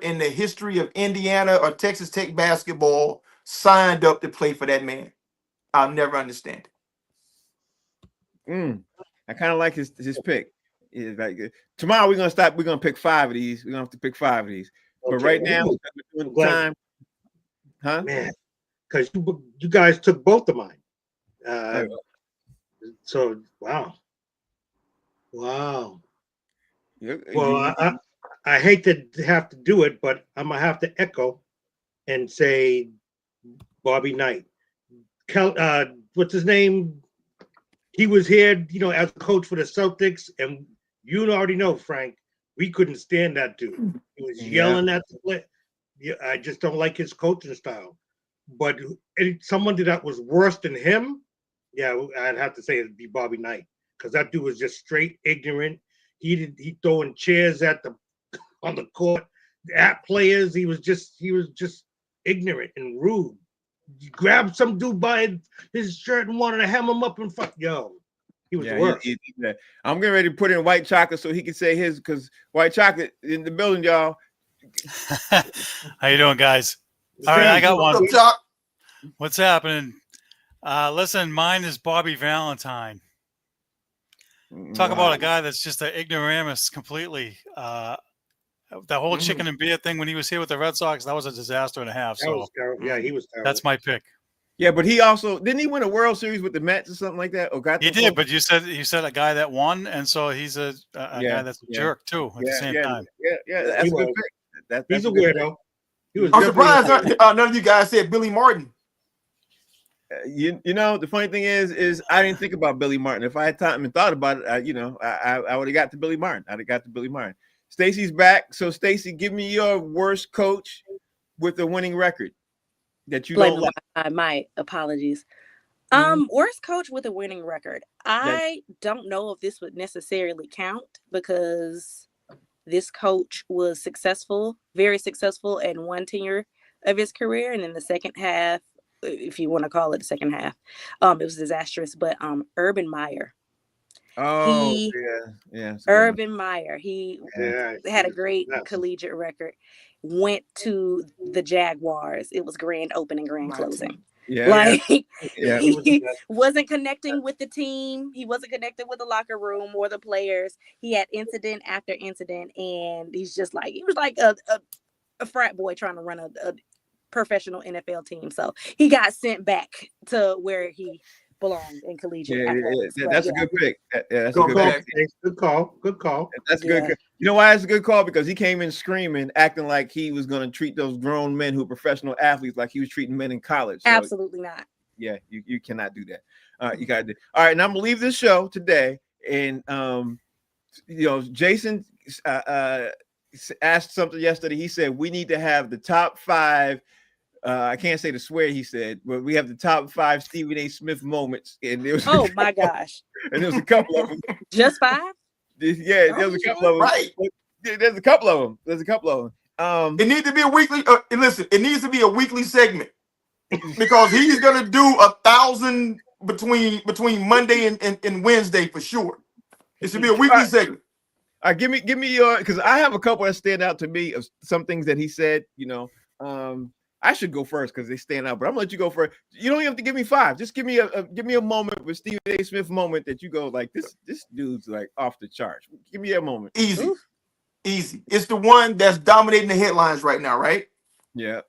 B: in the history of Indiana or Texas Tech basketball signed up to play for that man. I'll never understand
A: it. I kind of like his pick. Like, tomorrow we're gonna pick 5 of these. We're gonna have to pick 5 of these. Okay. But right now, we're doing time. Huh?
C: Man, because you guys took both of mine. So wow. Well, I hate to have to do it, but I'm gonna have to echo and say Bobby Knight. What's his name? He was here, as a coach for the Celtics, and you already know, Frank, we couldn't stand that dude. He was yelling at the play. I just don't like his coaching style. But someone that was worse than him, I'd have to say it'd be Bobby Knight, because that dude was just straight ignorant. He throwing chairs on the court at players. He was just ignorant and rude. You grabbed some dude by his shirt and wanted to hem him up and fuck. He was worse.
A: I'm getting ready to put in White Chocolate so he can say his, because White Chocolate in the building, y'all.
F: How you doing, guys? All right, I got
B: What's
F: one.
B: up, Jock?
F: What's happening? Listen, mine is Bobby Valentine. Talk about a guy that's just an ignoramus completely. The whole chicken and beer thing when he was here with the Red Sox, that was a disaster and a half.
C: That
F: So
C: was terrible. Yeah, he was terrible.
F: that's my pick.
A: Yeah, but he also didn't he win a World Series with the Mets or something like that? Or got
F: He
A: them
F: did,
A: close?
F: but you said a guy that won, and so he's a guy that's a jerk too at the same time.
A: Yeah, that's
C: He
A: a good
C: was.
A: pick. That's
C: He's a
A: good pick.
C: weirdo. He was
B: I'm
C: definitely-
B: surprised none of you guys said Billy Martin.
A: You know, the funny thing is I didn't think about Billy Martin. If I had time and thought about it, I would have got to Billy Martin. I'd have got to Billy Martin. Stacy's back. So Stacy, give me your worst coach with a winning record that you don't like.
E: My apologies. Worst coach with a winning record. I don't know if this would necessarily count because this coach was successful, very successful in one tenure of his career, and then the second half, if you want to call it the second half, it was disastrous. But Urban Meyer.
A: Oh, yeah.
E: Urban Meyer. He
C: Yeah,
E: had a great
C: yes.
E: collegiate record. Went to the Jaguars. It was grand opening, grand closing.
A: Yeah.
E: He wasn't connecting with the team. He wasn't connected with the locker room or the players. He had incident after incident, and he was like a frat boy trying to run a professional NFL team. So he got sent back to where he belonged in collegiate athletics.
A: That's a good pick. That's
B: Go
A: a good
B: back.
A: pick.
C: Good call.
A: That's good. You know why it's a good call? Because he came in screaming, acting like he was going to treat those grown men who are professional athletes like he was treating men in college. So,
E: Absolutely not.
A: yeah, you cannot do that. You got to do. All right, and I'm gonna leave this show today, and Jason asked something yesterday. He said we need to have the top 5. I can't say the swear he said, but we have the top 5 Stephen A. Smith moments, and there was
E: My gosh,
A: and there was a couple of them.
E: just 5?
A: Yeah, there's a couple of them.
B: Right.
A: There's a couple of them.
B: It needs to be a weekly. Listen, it needs to be a weekly segment because he's gonna do 1,000 between Monday and Wednesday for sure. It should be a weekly segment.
A: All right, give me your, because I have a couple that stand out to me of some things that he said. I should go first because they stand out, but I'm gonna let you go first. You don't even have to give me 5. Just give me a moment with Stephen A. Smith moment that you go like this dude's like off the charts. Give me a moment.
B: Easy. It's the one that's dominating the headlines right now, right?
A: Yeah.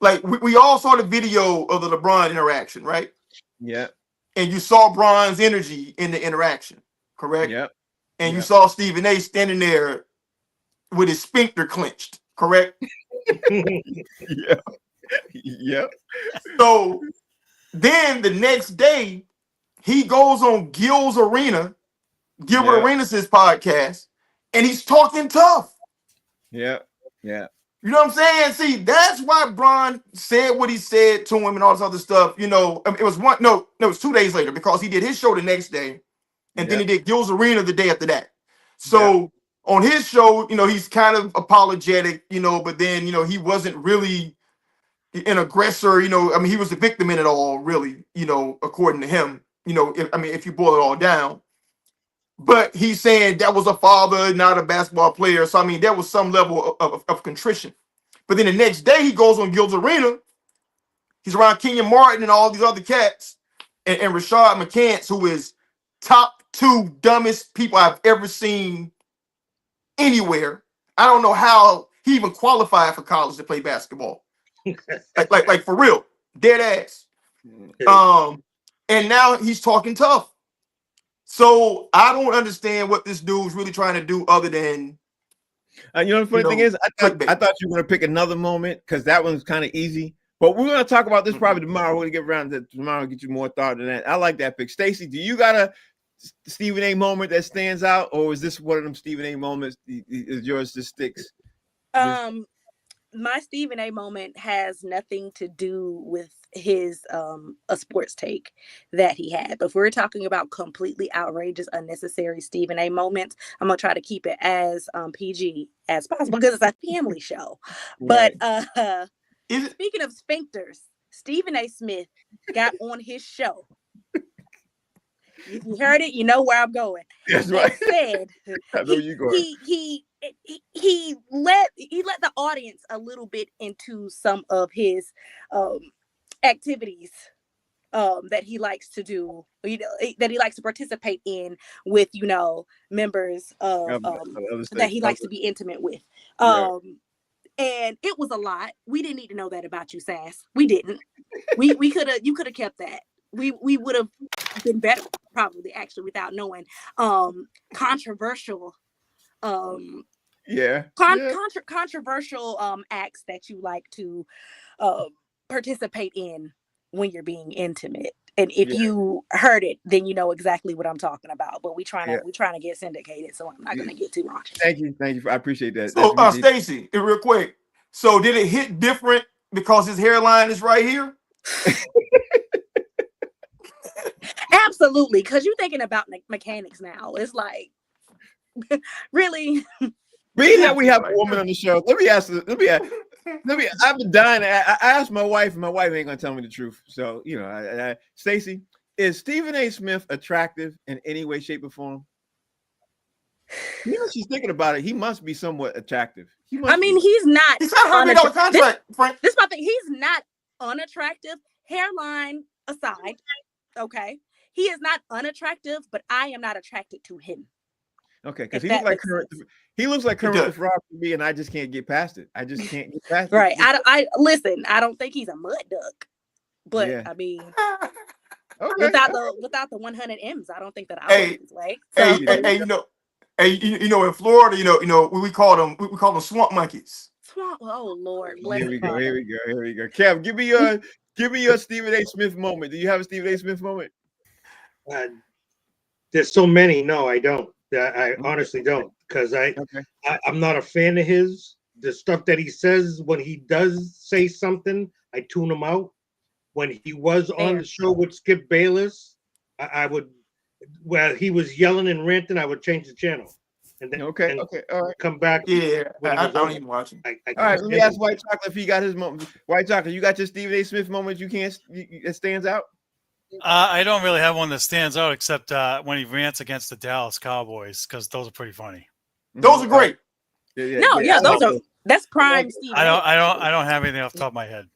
B: Like we all saw the video of the LeBron interaction, right?
A: Yeah.
B: And you saw Bron's energy in the interaction, correct?
A: Yeah.
B: And you saw Stephen A. standing there with his sphincter clenched, correct?
A: Yeah. Yep.
B: So then the next day, he goes on Gilbert Arenas' podcast, and he's talking tough.
A: Yeah. Yeah.
B: You know what I'm saying? See, that's why Bron said what he said to him and all this other stuff. It was 2 days later because he did his show the next day, and then he did Gil's Arena the day after that. So on his show, he's kind of apologetic, but then, he wasn't really an aggressor, he was the victim in it all, really, according to him, if you boil it all down. But he's saying that was a father, not a basketball player. So, there was some level of contrition. But then the next day he goes on Gil's Arena. He's around Kenyon Martin and all these other cats and Rashad McCants, who is top 2 dumbest people I've ever seen anywhere. I don't know how he even qualified for college to play basketball. like for real, dead ass. And now he's talking tough. So I don't understand what this dude's really trying to do other than.
A: The funny thing is, I thought you were going to pick another moment because that one's kind of easy. But we're going to talk about this probably tomorrow. We're going to get around to tomorrow and get you more thought than that. I like that pick. Stacy, do you got a Stephen A. moment that stands out, or is this one of them Stephen A. moments? Is yours just sticks?
E: My Stephen A. moment has nothing to do with his a sports take that he had. But if we're talking about completely outrageous, unnecessary Stephen A. moments, I'm gonna try to keep it as PG as possible because it's a family show. Right. But speaking of sphincters, Stephen A. Smith got on his show. If you heard it, you know where I'm going.
A: That's right.
E: Said
A: I know you going.
E: He he let the audience a little bit into some of his activities that he likes to do, that he likes to participate in with, members of that he likes to be intimate with. And it was a lot. We didn't need to know that about you, Sass. We didn't. You could have kept that. We would have been better, probably, actually, without knowing. Controversial controversial acts that you like to participate in when you're being intimate. And if you heard it, then you know exactly what I'm talking about. But we trying to get syndicated, so I'm not going to get too raunchy.
A: Thank you. I appreciate that.
B: So, Stacey, real quick. So, did it hit different because his hairline is right here?
E: Absolutely, because you're thinking about mechanics now. It's like, really.
A: Being that we have a woman on the show, let me ask. I've been dying. I asked my wife, and my wife ain't gonna tell me the truth. So, Stacey, is Stephen A. Smith attractive in any way, shape, or form? She's thinking about it. He must be somewhat attractive.
E: He's not.
B: He's got $100 contract, Frank.
E: This is my thing. He's not unattractive. Hairline aside, okay. He is not unattractive, but I am not attracted to him.
A: Okay, because he looks like Kermit the Frog to me, and I just can't get past it. I just can't get past it.
E: Right. I listen. I don't think he's a mud duck, but I mean, without the 100 M's, I don't think that I would this way. So,
B: in Florida, we call them swamp monkeys.
E: Swamp. Oh Lord,
A: Here we go. Kev, give me your Stephen A. Smith moment. Do you have a Stephen A. Smith moment?
C: There's so many. No, I don't. I honestly don't, because I'm not a fan of his. The stuff that he says, when he does say something, I tune him out. When he was on the show with Skip Bayless, I would, he was yelling and ranting, I would change the channel. And then all right, come back.
B: Yeah, I don't even watch him.
A: All right, let me ask White Chocolate if he got his moment. White Chocolate, you got your Stephen A. Smith moment that stands out?
F: I don't really have one that stands out except when he rants against the Dallas Cowboys, because those are pretty funny.
B: Those are great.
E: That's prime Steve.
F: I don't have anything off the top of my head.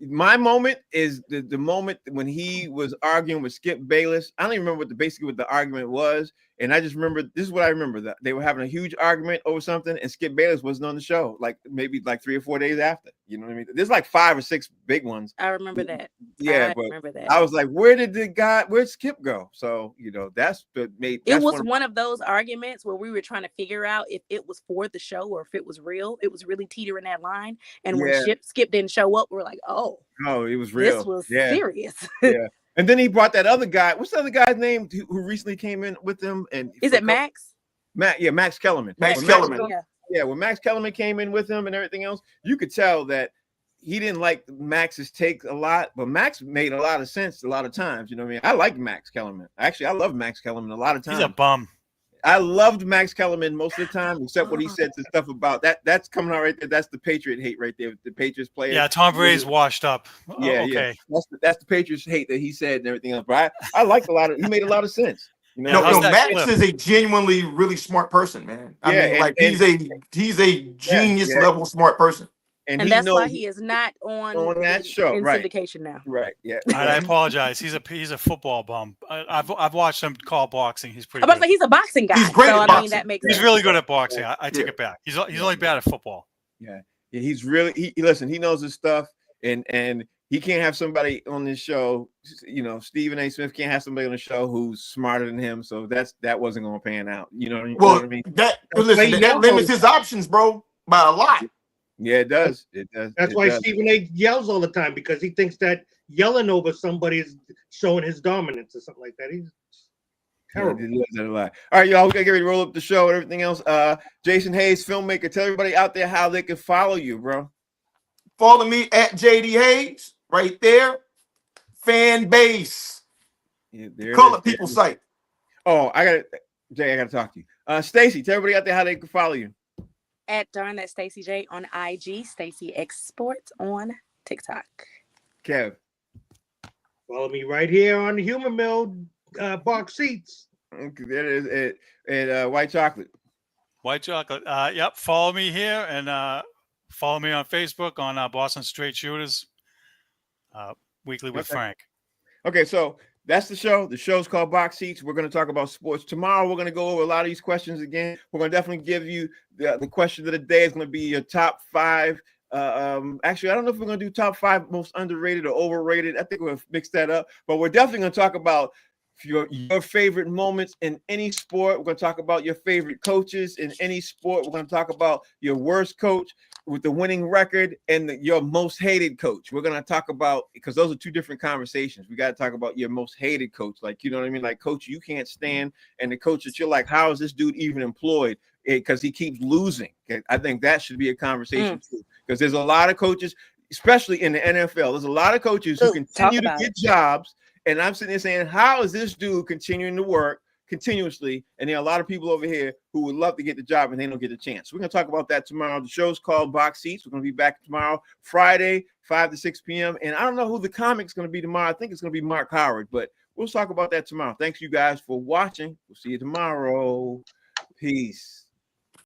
A: My moment is the moment when he was arguing with Skip Bayless. I don't even remember what the argument was. And I just remember, this is what I remember, that they were having a huge argument over something, and Skip Bayless wasn't on the show, maybe 3 or 4 days after. You know what I mean? There's 5 or 6 big ones.
E: I remember that.
A: Yeah, but remember that. I was like, where'd Skip go? So, that's what made
E: it was one of those arguments where we were trying to figure out if it was for the show or if it was real. It was really teetering that line. And when Skip didn't show up, we were like, oh,
A: it was real.
E: This was serious.
A: Yeah. And then he brought that other guy. What's the other guy's name who recently came in with him? And
E: is it Max?
A: Max Kellerman.
B: Kellerman.
A: When Max Kellerman came in with him and everything else, you could tell that he didn't like Max's take a lot, but Max made a lot of sense a lot of times. You know what I mean? I like Max Kellerman. Actually, I love Max Kellerman a lot of times.
F: He's a bum.
A: I loved Max Kellerman most of the time, except what he said to stuff about that. That's coming out right there. That's the Patriot hate right there. The Patriots player.
F: Yeah, Tom Brady's washed up.
A: Yeah, okay. That's the Patriots hate that he said and everything else. But I liked he made a lot of sense.
B: Max is a genuinely really smart person, man. He's a genius level smart person.
E: And that's why he is not on
A: that show,
E: in syndication now.
A: Right. Yeah.
F: I apologize. He's a football bum. I've watched him call boxing. He's pretty.
E: But he's a boxing guy.
B: He's great at boxing.
E: That makes
F: he's really good at boxing. I take it back. He's only bad at football.
A: Yeah. He's really listen. He knows his stuff, and he can't have somebody on this show. Stephen A. Smith can't have somebody on the show who's smarter than him. So that wasn't going to pan out. You know what I mean?
B: That limits his options, bro, by a lot.
A: Yeah, it does.
C: That's why Stephen A. yells all the time, because he thinks that yelling over somebody is showing his dominance or something like that. He's terrible.
A: All right, y'all, we gotta get ready to roll up the show and everything else. Jason Hayes, filmmaker. Tell everybody out there how they can follow you, bro.
B: Follow me at JD Hayes right there. Fan base.
A: Yeah,
B: Color people site.
A: Oh, I gotta talk to you. Stacey, tell everybody out there how they can follow you.
E: At Darn That Stacey J on IG, Stacey X Sports on TikTok.
A: Kev.
C: Follow me right here on the Humor Mill box seats.
A: Okay, that is it. And White Chocolate.
F: White chocolate. Yep. Follow me here and follow me on Facebook on Boston Straight Shooters. Weekly with Frank.
A: Okay, so that's the show. The show's called Box Seats. We're going to talk about sports. Tomorrow, we're going to go over a lot of these questions again. We're going to definitely give you the question of the day is going to be your top 5. Actually, I don't know if we're going to do top 5 most underrated or overrated. I think we'll mix that up. But we're definitely going to talk about your favorite moments in any sport. We're going to talk about your favorite coaches in any sport. We're going to talk about your worst coach with the winning record and your most hated coach. We're going to talk about, because those are 2 different conversations. We got to talk about your most hated coach. Like, you know what I mean? Like coach you can't stand, and the coach that you're like, how is this dude even employed? Because he keeps losing. Okay? I think that should be a conversation too, because there's a lot of coaches, especially in the NFL. There's a lot of coaches who continue to get jobs. And I'm sitting there saying, how is this dude continuing to work continuously? And there are a lot of people over here who would love to get the job and they don't get the chance. We're going to talk about that tomorrow. The show's called Box Seats. We're going to be back tomorrow, Friday, 5 to 6 p.m. And I don't know who the comic's going to be tomorrow. I think it's going to be Mark Howard, but we'll talk about that tomorrow. Thanks you guys for watching. We'll see you tomorrow. Peace.